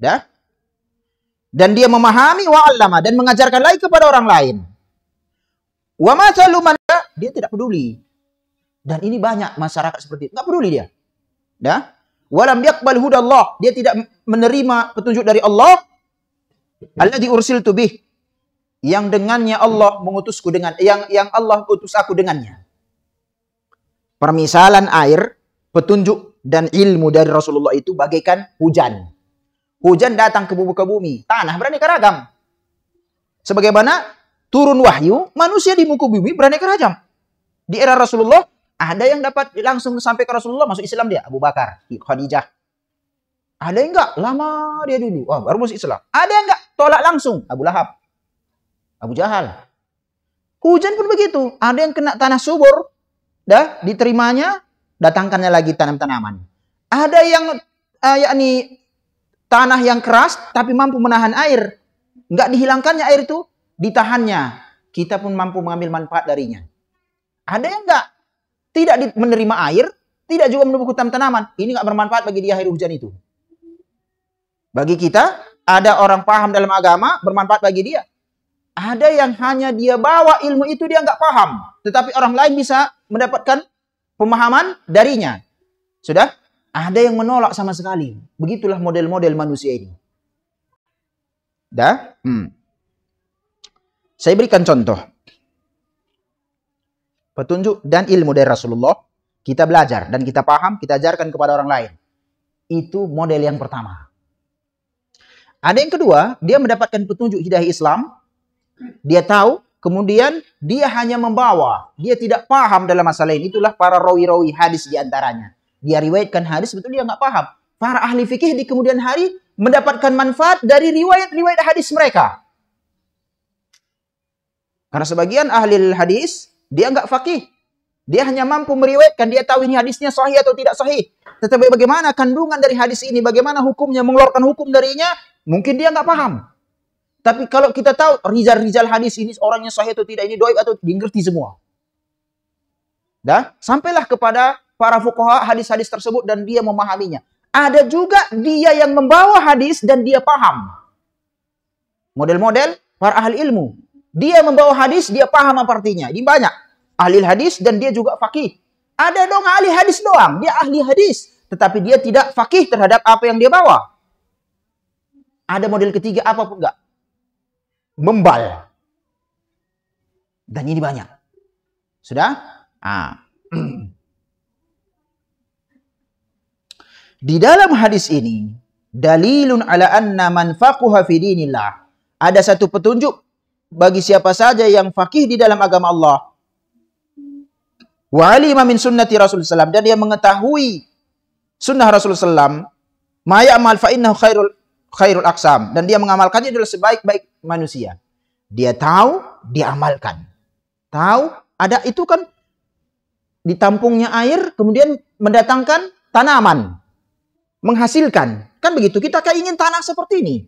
Dah. Dan dia memahami wa 'allama dan mengajarkan lagi kepada orang lain. Wa masalu man, dia tidak peduli. Dan ini banyak masyarakat seperti itu, enggak peduli dia. Dah. Walam yaqbal hudallah, dia tidak menerima petunjuk dari Allah. Alladzi ursiltu bih, yang dengannya Allah mengutusku dengan yang Allah utus aku dengannya. Permisalan air, petunjuk dan ilmu dari Rasulullah itu bagaikan hujan. Hujan datang ke bumi, tanah beraneka ragam. Sebagaimana turun wahyu, manusia di muka bumi beraneka ragam. Di era Rasulullah, ada yang dapat langsung sampai ke Rasulullah, masuk Islam dia, Abu Bakar, Khadijah. Ada yang enggak, lama dia dulu, baru masuk Islam. Ada yang enggak, tolak langsung, Abu Lahab, Abu Jahal. Hujan pun begitu, ada yang kena tanah subur, dah diterimanya, datangkannya lagi tanam-tanaman. Ada yang yakni tanah yang keras tapi mampu menahan air. Enggak dihilangkannya air itu, ditahannya. Kita pun mampu mengambil manfaat darinya. Ada yang enggak, tidak menerima air, tidak juga menumbuhkan tanaman. Ini enggak bermanfaat bagi dia air hujan itu. Bagi kita, ada orang paham dalam agama, bermanfaat bagi dia. Ada yang hanya dia bawa ilmu itu dia enggak paham, tetapi orang lain bisa mendapatkan pemahaman darinya. Sudah? Ada yang menolak sama sekali. Begitulah model-model manusia ini. Dah? Saya berikan contoh. Petunjuk dan ilmu dari Rasulullah. Kita belajar dan kita paham, kita ajarkan kepada orang lain. Itu model yang pertama. Ada yang kedua, dia mendapatkan petunjuk hidayah Islam. Dia tahu, kemudian dia hanya membawa. Dia tidak paham dalam masalah ini. Itulah para rawi-rawi hadis diantaranya. Dia riwayatkan hadis, betul dia nggak paham. Para ahli fikih di kemudian hari mendapatkan manfaat dari riwayat-riwayat hadis mereka. Karena sebagian ahli hadis, dia nggak fakih. Dia hanya mampu meriwayatkan, dia tahu ini hadisnya sahih atau tidak sahih. Tetapi bagaimana kandungan dari hadis ini, bagaimana hukumnya, mengeluarkan hukum darinya, mungkin dia nggak paham. Tapi kalau kita tahu, rizal-rizal hadis ini orangnya sahih atau tidak, ini doib atau dia ngerti semua. Dah, sampailah kepada para fuqaha hadis-hadis tersebut dan dia memahaminya. Ada juga dia yang membawa hadis dan dia paham. Model-model para ahli ilmu. Dia membawa hadis, dia paham apa artinya. Ini banyak. Ahli hadis dan dia juga faqih. Ada dong ahli hadis doang. Dia ahli hadis. Tetapi dia tidak faqih terhadap apa yang dia bawa. Ada model ketiga apapun enggak. Membal. Dan ini banyak. Sudah? Di dalam hadis ini, dalilun ala anna man faqaha fi dinillah. Ada satu petunjuk bagi siapa saja yang faqih di dalam agama Allah. Wa alima min sunnati Rasulullah SAW. Dan dia mengetahui sunnah Rasulullah SAW. Ma ya'mal fa innahu khairul aqsam. Dan dia mengamalkannya adalah sebaik-baik manusia. Dia tahu, dia amalkan. Tahu, ada itu kan ditampungnya air, kemudian mendatangkan tanaman. Menghasilkan. Kan begitu, kita ingin tanah seperti ini.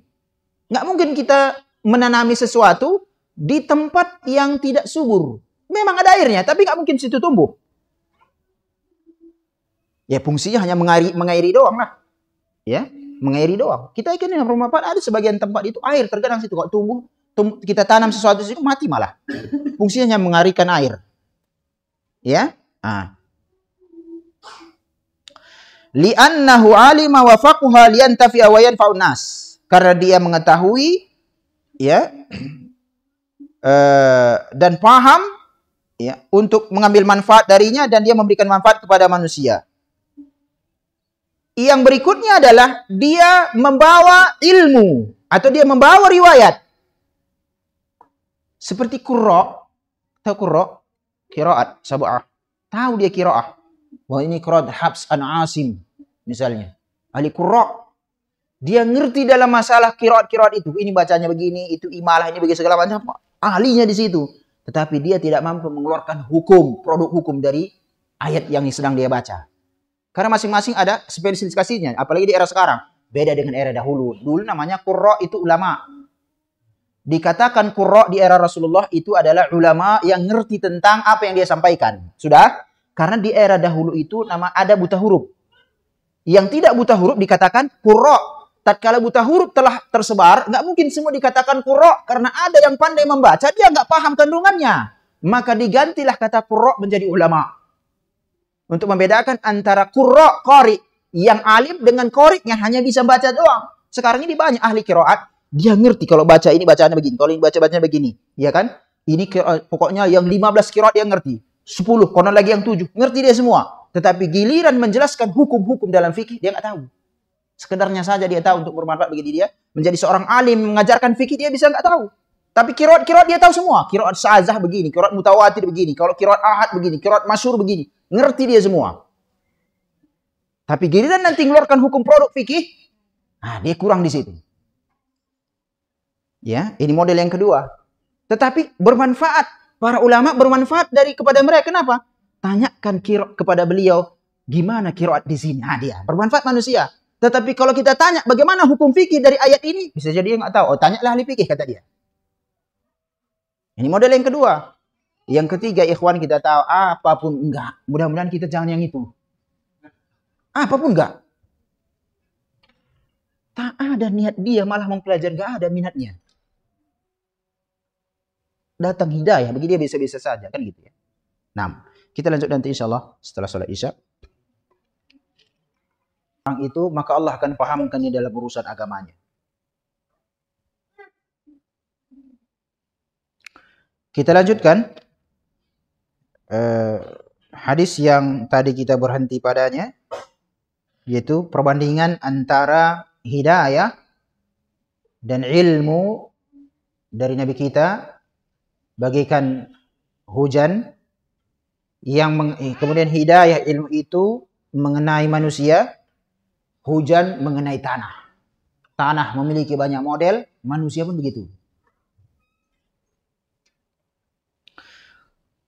Nggak mungkin kita menanami sesuatu di tempat yang tidak subur. Memang ada airnya, tapi nggak mungkin situ tumbuh. Ya fungsinya hanya mengairi doang lah. Ya, mengairi doang. Kita ingin yang bermanfaat, ada sebagian tempat itu air terkadang situ kalau tumbuh, kita tanam sesuatu di situ mati malah. Fungsinya hanya mengalirkan air. Ya. Li'annahu alima wa faqaha liyantafi'a wa yanfa'un nas. Karena dia mengetahui ya dan paham ya untuk mengambil manfaat darinya dan dia memberikan manfaat kepada manusia. Yang berikutnya adalah dia membawa ilmu atau dia membawa riwayat. Seperti qurra, tahu qurra? Qiraat sab'ah. Tahu dia qiraah. Wah, ini qiraat Hafs an Asim misalnya. Ahli qurra. Dia ngerti dalam masalah qiraat-qiraat itu. Ini bacanya begini, itu imalah, ini bagi segala macam. Ahlinya di situ. Tetapi dia tidak mampu mengeluarkan hukum, produk hukum dari ayat yang sedang dia baca. Karena masing-masing ada spesifikasinya. Apalagi di era sekarang. Beda dengan era dahulu. Dulu namanya qurra itu ulama. Dikatakan qurra di era Rasulullah itu adalah ulama yang ngerti tentang apa yang dia sampaikan. Sudah? Karena di era dahulu itu ada buta huruf. Yang tidak buta huruf dikatakan qurra. Tatkala buta huruf telah tersebar, nggak mungkin semua dikatakan qurra. Karena ada yang pandai membaca, dia nggak paham kandungannya. Maka digantilah kata qurra menjadi ulama. Untuk membedakan antara qurra, qari, yang alim dengan qari yang hanya bisa baca doang. Sekarang ini banyak ahli qiraat. Dia ngerti kalau baca ini bacaannya begini. Kalau ini bacanya begini. Ya kan? Ini pokoknya yang 15 qiraat dia ngerti. 10, konon lagi yang 7. Ngerti dia semua. Tetapi giliran menjelaskan hukum-hukum dalam fikih, dia nggak tahu. Sekedarnya saja dia tahu untuk bermanfaat bagi dia. Menjadi seorang alim, mengajarkan fikih dia bisa nggak tahu. Tapi qiraat dia tahu semua. Qiraat syadzah begini. Qiraat mutawatir begini. Kalau qiraat ahad begini. Qiraat masyhur begini. Ngerti dia semua. Tapi giliran nanti mengeluarkan hukum produk fikih, dia kurang di situ. Ya, ini model yang kedua. Tetapi bermanfaat. Para ulama bermanfaat kepada mereka. Kenapa? Tanyakan kepada beliau, gimana qiraat di sini? Dia bermanfaat manusia. Tetapi kalau kita tanya, bagaimana hukum fikih dari ayat ini? Bisa jadi dia nggak tahu. Tanyalah ahli fikih, kata dia. Ini model yang kedua. Yang ketiga, ikhwan, kita tahu apapun enggak. Mudah-mudahan kita jangan yang itu. Apapun enggak. Tak ada niat dia malah mempelajari, enggak ada minatnya. Datang hidayah, bagi dia bisa-bisa saja, kan gitu ya. Nah, kita lanjut nanti insyaallah setelah sholat isya. Orang itu, maka Allah akan pahamkannya dalam urusan agamanya. Kita lanjutkan hadis yang tadi kita berhenti padanya, yaitu perbandingan antara hidayah dan ilmu dari Nabi kita bagaikan hujan yang kemudian hidayah ilmu itu mengenai manusia, hujan mengenai tanah. Tanah memiliki banyak model, manusia pun begitu.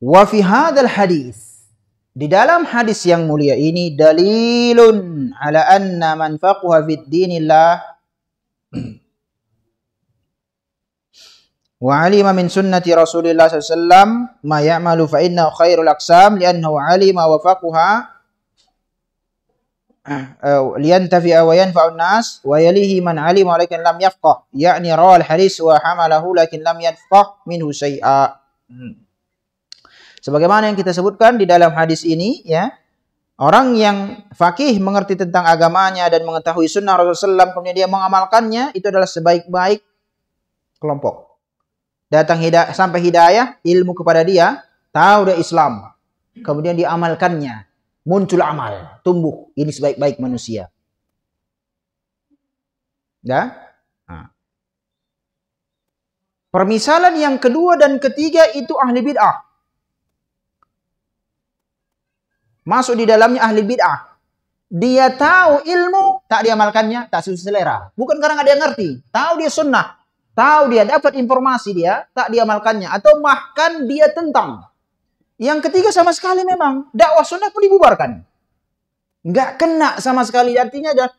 Wa fi hadzal hadis, di dalam hadis yang mulia ini, dalilun ala anna man faqaha fid dinillah wa alima min sunnati Rasulillah sallallahu alaihi wasallam ma ya'malu fa innahu khairul aqsam li'annahu alima wa faqaha liyantafi'a wa yanfa'un nas wa yalihi man alima walakin lam yafqah, yakni rawal hadis wa hamalahu lakin lam yafqah minhu syai'a. Sebagaimana yang kita sebutkan di dalam hadis ini, ya, orang yang faqih mengerti tentang agamanya dan mengetahui sunnah Rasulullah SAW, kemudian dia mengamalkannya, itu adalah sebaik-baik kelompok. Datang sampai hidayah, ilmu kepada dia, tahu dia Islam, kemudian diamalkannya, muncul amal, tumbuh, ini sebaik-baik manusia. Ya? Nah. Permisalan yang kedua dan ketiga itu ahli bid'ah. Masuk di dalamnya ahli bid'ah. Dia tahu ilmu, tak diamalkannya, tak sesuai selera. Bukan karena dia ngerti. Tahu dia sunnah. Tahu dia dapat informasi dia, tak diamalkannya. Atau bahkan dia tentang. Yang ketiga sama sekali memang. Dakwah sunnah pun dibubarkan. Nggak kena sama sekali. Artinya ada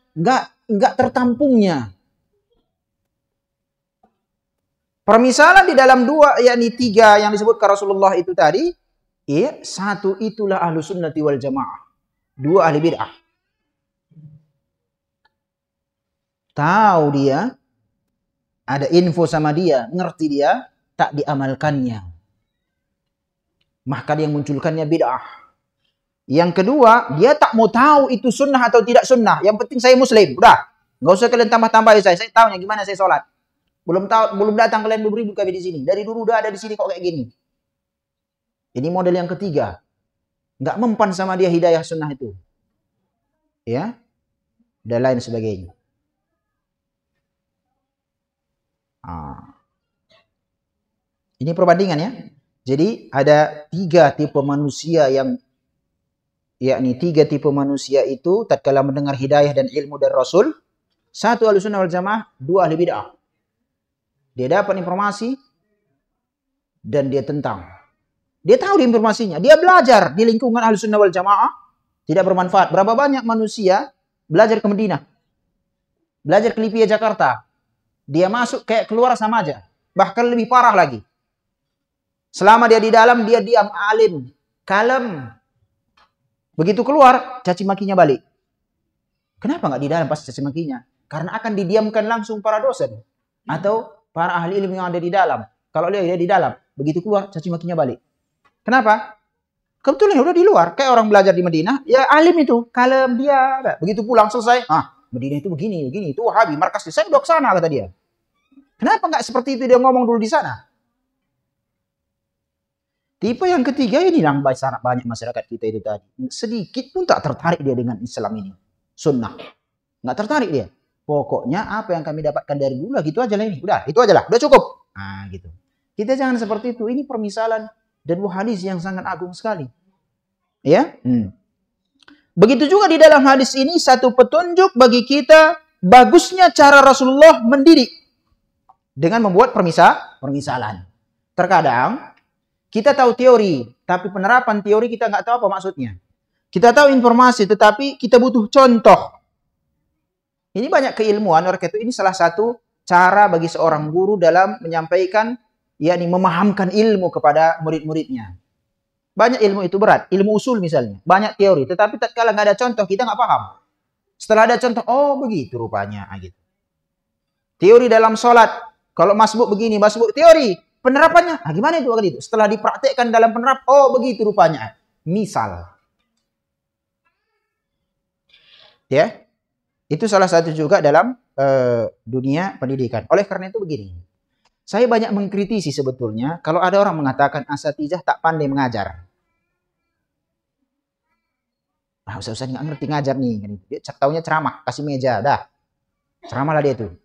nggak tertampungnya. Permisalan di dalam dua, yakni tiga yang disebutkan Rasulullah itu tadi. Iya, satu itulah ahlu sunnati wal jamaah. Dua ahli bid'ah. Tahu dia, ada info sama dia, ngerti dia, tak diamalkannya. Maka dia munculkannya bid'ah. Yang kedua, dia tak mau tahu itu sunnah atau tidak sunnah. Yang penting saya muslim, udah. Nggak usah kalian tambah-tambahin saya tahu gimana saya sholat. Belum datang kalian beribu kami di sini. Dari dulu udah ada di sini kok kayak gini. Ini model yang ketiga. Nggak mempan sama dia hidayah sunnah itu. Ya. dan lain sebagainya. Ini perbandingan ya. Jadi ada 3 tipe manusia yang, yakni 3 tipe manusia itu tatkala mendengar hidayah dan ilmu dari Rasul. 1 Ahlussunnah wal Jamaah, 2 ahli bid'ah. Dia dapat informasi dan dia tentang. Dia tahu informasinya. Dia belajar di lingkungan Ahlussunnah wal Jamaah tidak bermanfaat. Berapa banyak manusia belajar ke Madinah, belajar ke Lipia Jakarta. Dia masuk kayak keluar sama aja. Bahkan lebih parah lagi. Selama dia di dalam, dia diam, alim, kalem. Begitu keluar, caci makinya balik. Kenapa nggak di dalam pas caci makinya? Karena akan didiamkan langsung para dosen. Atau para ahli ilmu yang ada di dalam. Kalau dia di dalam, begitu keluar, caci makinya balik. Kenapa? Kebetulan udah di luar. Kayak orang belajar di Madinah, ya alim itu, kalem dia. Begitu pulang selesai, Madinah itu begini, itu Wahabi, markasnya. Saya udah ke sana, kata dia. Kenapa nggak seperti itu dia ngomong dulu di sana? Tipe yang ketiga ini yang sangat banyak masyarakat kita itu tadi. Sedikit pun tak tertarik dia dengan Islam ini. Sunnah. Nggak tertarik dia. Pokoknya apa yang kami dapatkan dari dulu, gitu aja lah ini. Udah, itu aja lah. Udah cukup. Gitu. Kita jangan seperti itu. Ini permisalan dan hadis yang sangat agung sekali. Ya. Begitu juga di dalam hadis ini satu petunjuk bagi kita bagusnya cara Rasulullah mendidik dengan membuat permisalan. Terkadang kita tahu teori, tapi penerapan teori kita nggak tahu apa maksudnya. Kita tahu informasi, tetapi kita butuh contoh. Ini banyak keilmuan, oleh itu ini salah satu cara bagi seorang guru dalam menyampaikan, yakni memahamkan ilmu kepada murid-muridnya. Banyak ilmu itu berat, ilmu usul misalnya, banyak teori, tetapi tatkala nggak ada contoh kita nggak paham. Setelah ada contoh, oh begitu rupanya, gitu. Teori dalam sholat, kalau masbuk begini, masbuk teori. Penerapannya, gimana itu? Setelah dipraktekkan dalam penerap, oh begitu rupanya. Misal. Ya, itu salah satu juga dalam dunia pendidikan. Oleh karena itu begini. Saya banyak mengkritisi sebetulnya kalau ada orang mengatakan asatijah tak pandai mengajar. Ustaz nggak ngerti ngajar nih. Dia taunya ceramah, kasih meja, dah. Ceramah lah dia tuh.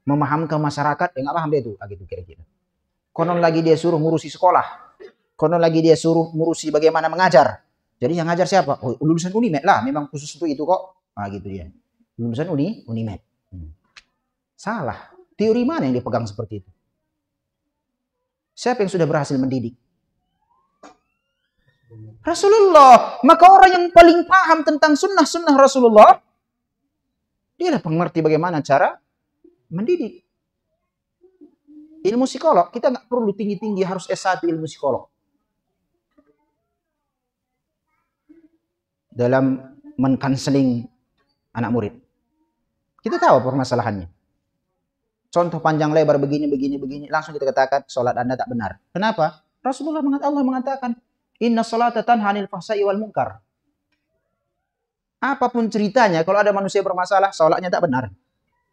Memahamkan masyarakat, nggak paham dia tuh. Gitu kira-kira. Konon lagi dia suruh ngurusi sekolah. Konon lagi dia suruh ngurusi bagaimana mengajar. Jadi yang ngajar siapa? Oh, lulusan Unimed lah. Memang khusus untuk itu kok. Gitu ya. Lulusan Unimed. Salah. Teori mana yang dipegang seperti itu? Siapa yang sudah berhasil mendidik? Rasulullah. Maka orang yang paling paham tentang sunnah Rasulullah, dia adalah pengerti bagaimana cara mendidik. Ilmu psikolog, kita nggak perlu tinggi-tinggi harus S1 ilmu psikolog. Dalam men-counseling anak murid. Kita tahu permasalahannya. Contoh panjang lebar begini, langsung kita katakan sholat Anda tak benar. Kenapa? Allah mengatakan, inna sholata tanha 'anil fahsya'i wal munkar. Apapun ceritanya, kalau ada manusia bermasalah, sholatnya tak benar.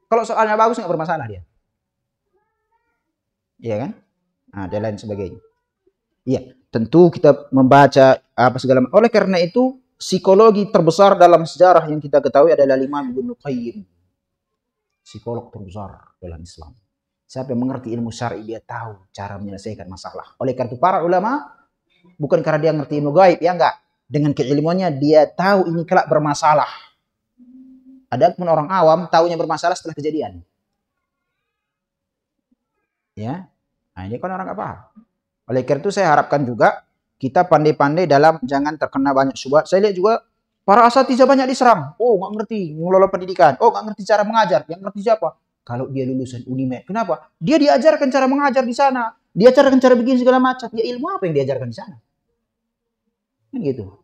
Kalau soalnya bagus, nggak bermasalah dia. Iya kan? Dan lain sebagainya. Iya, tentu kita membaca apa segala macam. Oleh karena itu, psikologi terbesar dalam sejarah yang kita ketahui adalah Imam Ibnu Qayyim. Psikolog terbesar dalam Islam. Siapa yang mengerti ilmu syar'i, dia tahu cara menyelesaikan masalah. Oleh karena itu, para ulama, bukan karena dia ngerti ilmu gaib, ya enggak. Dengan keilmuannya, dia tahu ini kelak bermasalah. Adapun orang awam, tahunya bermasalah setelah kejadian. Ya, ini kan orang nggak paham. Oleh karena itu saya harapkan juga kita pandai-pandai dalam jangan terkena banyak syubhat. Saya lihat juga para asatidz banyak diserang. Oh, nggak ngerti mengelola pendidikan. Oh, nggak ngerti cara mengajar. Yang ngerti siapa? Kalau dia lulusan Unimed. Kenapa? Dia diajarkan cara mengajar di sana. Dia ajarkan cara bikin segala macam. Ya ilmu apa yang diajarkan di sana? Kan gitu.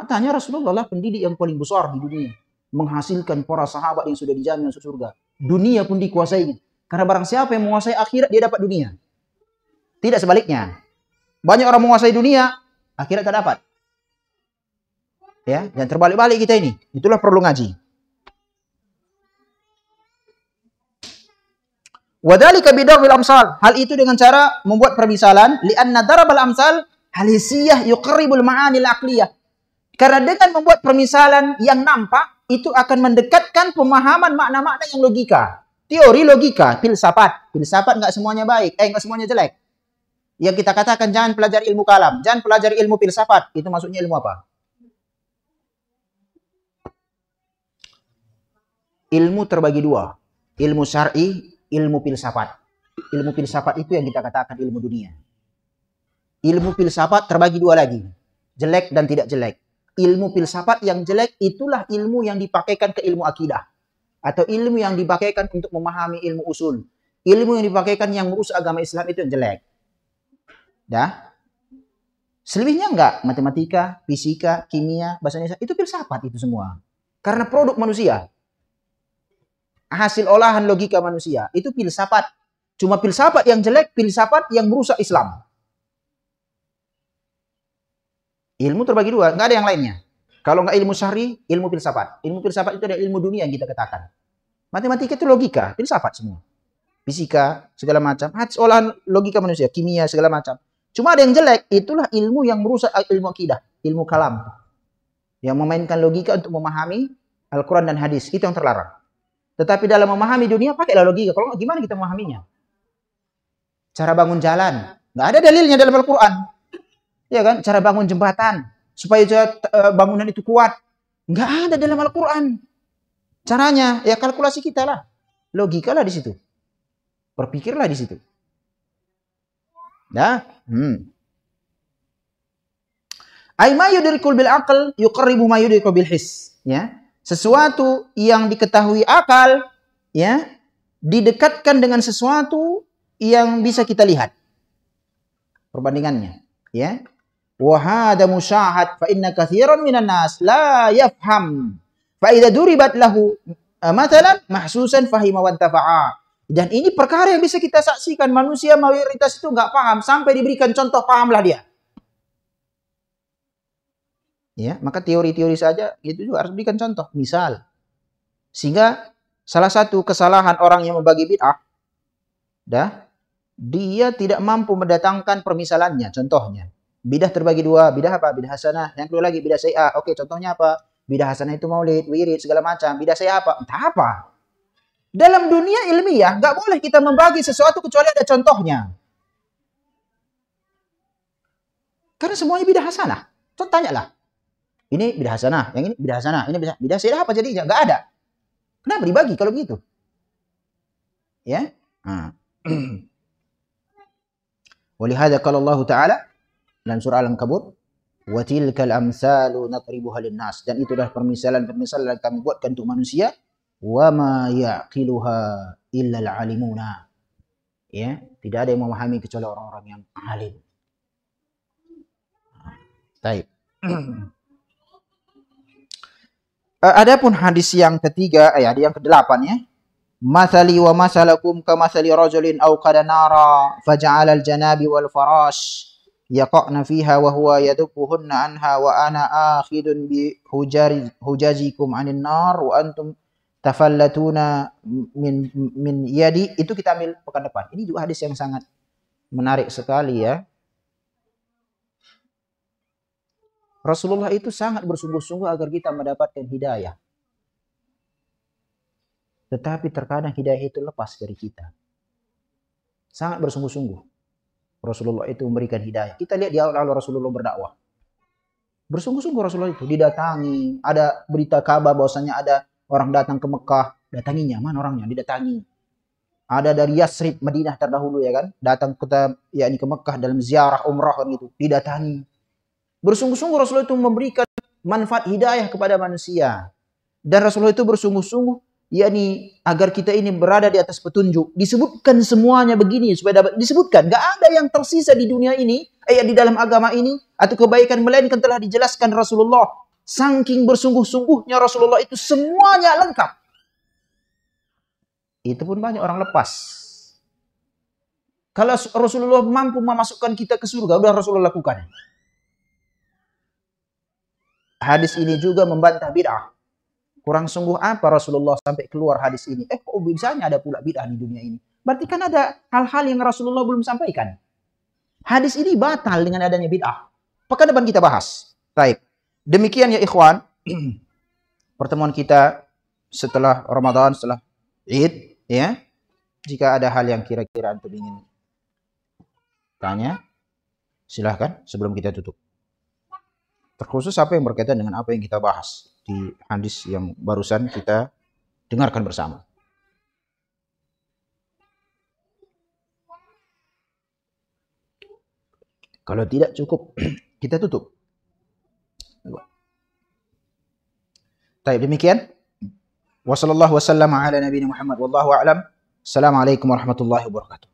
Tanya Rasulullah lah pendidik yang paling besar di dunia. Menghasilkan para sahabat yang sudah dijamin masuk surga. Dunia pun dikuasainya. Karena barang siapa yang menguasai akhirat, dia dapat dunia. Tidak sebaliknya. Banyak orang menguasai dunia, akhirat tak dapat. Ya, dan terbalik-balik kita ini. Itulah perlu ngaji. Wadzalika bidarbil amsal. Hal itu dengan cara membuat permisalan. Li'anna darabal amsal halisiyah yuqarribul ma'anil aqliyah. Karena dengan membuat permisalan yang nampak, itu akan mendekatkan pemahaman makna-makna yang logika. Teori logika, filsafat. Filsafat nggak semuanya baik, nggak semuanya jelek. Yang kita katakan jangan pelajari ilmu kalam, jangan pelajari ilmu filsafat. Itu maksudnya ilmu apa? Ilmu terbagi dua. Ilmu syar'i, ilmu filsafat. Ilmu filsafat itu yang kita katakan ilmu dunia. Ilmu filsafat terbagi dua lagi. Jelek dan tidak jelek. Ilmu filsafat yang jelek itulah ilmu yang dipakaikan ke ilmu akidah. Atau ilmu yang dipakaikan untuk memahami ilmu usul. Ilmu yang dipakaikan yang merusak agama Islam itu yang jelek. Dah? Selebihnya enggak. Matematika, fisika, kimia, bahasa Indonesia. Itu filsafat itu semua. Karena produk manusia. Hasil olahan logika manusia. Itu filsafat. Cuma filsafat yang jelek, filsafat yang merusak Islam. Ilmu terbagi dua. Enggak ada yang lainnya. Kalau enggak ilmu syar'i, ilmu filsafat. Ilmu filsafat itu adalah ilmu dunia yang kita katakan. Matematika itu logika, filsafat semua. Fisika, segala macam. Olahan logika manusia, kimia, segala macam. Cuma ada yang jelek, itulah ilmu yang merusak ilmu akidah, ilmu kalam. Yang memainkan logika untuk memahami Al-Quran dan hadis. Itu yang terlarang. Tetapi dalam memahami dunia, pakailah logika. Kalau enggak, gimana kita memahaminya? Cara bangun jalan. Nggak ada dalilnya dalam Al-Quran. Ya kan? Cara bangun jembatan. Supaya bangunan itu kuat. Nggak ada dalam Al-Quran. Caranya, ya kalkulasi kita lah. Logika lah di situ. Berpikirlah di situ. Nah. Ai ma yudrikul bil aql yuqarribu ma yudrikul bil his. Ya. Sesuatu yang diketahui akal, ya, didekatkan dengan sesuatu yang bisa kita lihat. Perbandingannya, ya. Wa hada musyahad fa inna katsiran minan nas la yafham. Fa idza duribat lahu mathalan mahsusan fahima wa tafa'a. Dan ini perkara yang bisa kita saksikan, manusia mayoritas itu enggak paham sampai diberikan contoh pahamlah dia. Ya, maka teori-teori saja itu juga harus berikan contoh, misal. Sehingga salah satu kesalahan orang yang membagi bid'ah, dia tidak mampu mendatangkan permisalannya, contohnya. Bidah terbagi dua, bidah apa? Bidah hasanah. Yang kedua lagi bidah sayyi'ah. Oke, contohnya apa? Bidah hasanah itu maulid, wirid, segala macam. Bidah sayyi'ah apa? Entah apa. Dalam dunia ilmiah, nggak boleh kita membagi sesuatu kecuali ada contohnya. Karena semuanya bidah hasanah. Contoh tanyalah. Ini bidah hasanah, yang ini bidah hasanah, ini bidah sayyi'ah apa jadinya? Nggak ada. Kenapa dibagi kalau begitu? Ya? Walihada kalau Allah Ta'ala dalam surah Al-Ankabut, wa tilkal amsalu natribuha linnas, dan itu adalah permisalan-permisalan yang kami buatkan untuk manusia, wa ma yaqiluha illa al-alimuna. Ya, tidak ada yang memahami kecuali orang-orang yang alim. Baik. Adapun hadis yang ketiga, yang ke-8 ya. Mathali wa masalakum kamathali rajulin aw qada nara faja'ala al-janabi wal farash yaqa'na fiha wa huwa yadukuhunna anha wa ana akhidun bi hujazikum 'anil nar wa antum tafallatuna min yadi. Itu kita ambil pekan depan. Ini juga hadis yang sangat menarik sekali ya. Rasulullah itu sangat bersungguh-sungguh agar kita mendapatkan hidayah. Tetapi terkadang hidayah itu lepas dari kita. Sangat bersungguh-sungguh Rasulullah itu memberikan hidayah. Kita lihat di awal-awal Rasulullah berdakwah. Bersungguh-sungguh Rasulullah itu didatangi. Ada berita kabar bahwasanya ada orang datang ke Mekah. Datanginya, mana orangnya? Didatangi. Ada dari Yasrib, Madinah terdahulu ya kan. Datang ke Mekah dalam ziarah umrah kan gitu. Didatangi. Bersungguh-sungguh Rasulullah itu memberikan manfaat hidayah kepada manusia. Dan Rasulullah itu bersungguh-sungguh agar kita ini berada di atas petunjuk. Disebutkan semuanya begini supaya dapat disebutkan. Gak ada yang tersisa di dunia ini, di dalam agama ini atau kebaikan melainkan telah dijelaskan Rasulullah. Saking bersungguh-sungguhnya Rasulullah itu semuanya lengkap. Itu pun banyak orang lepas. Kalau Rasulullah mampu memasukkan kita ke surga, udah Rasulullah lakukan. Hadis ini juga membantah bid'ah. Kurang sungguh apa Rasulullah sampai keluar hadis ini? Kok bisanya ada pula bid'ah di dunia ini? Berarti kan ada hal-hal yang Rasulullah belum sampaikan. Hadis ini batal dengan adanya bid'ah. Pekan depan kita bahas. Baik. Demikian ya ikhwan. pertemuan kita setelah Ramadan, setelah Id, ya. Jika ada hal yang kira-kira antum ingin tanya, silahkan sebelum kita tutup. Terkhusus apa yang berkaitan dengan apa yang kita bahas di hadis yang barusan kita dengarkan bersama. Kalau tidak cukup, kita tutup. Baik, demikian. Wassallallahu wasallam ala nabiyina Muhammad wallahu a'lam. Assalamualaikum warahmatullahi wabarakatuh.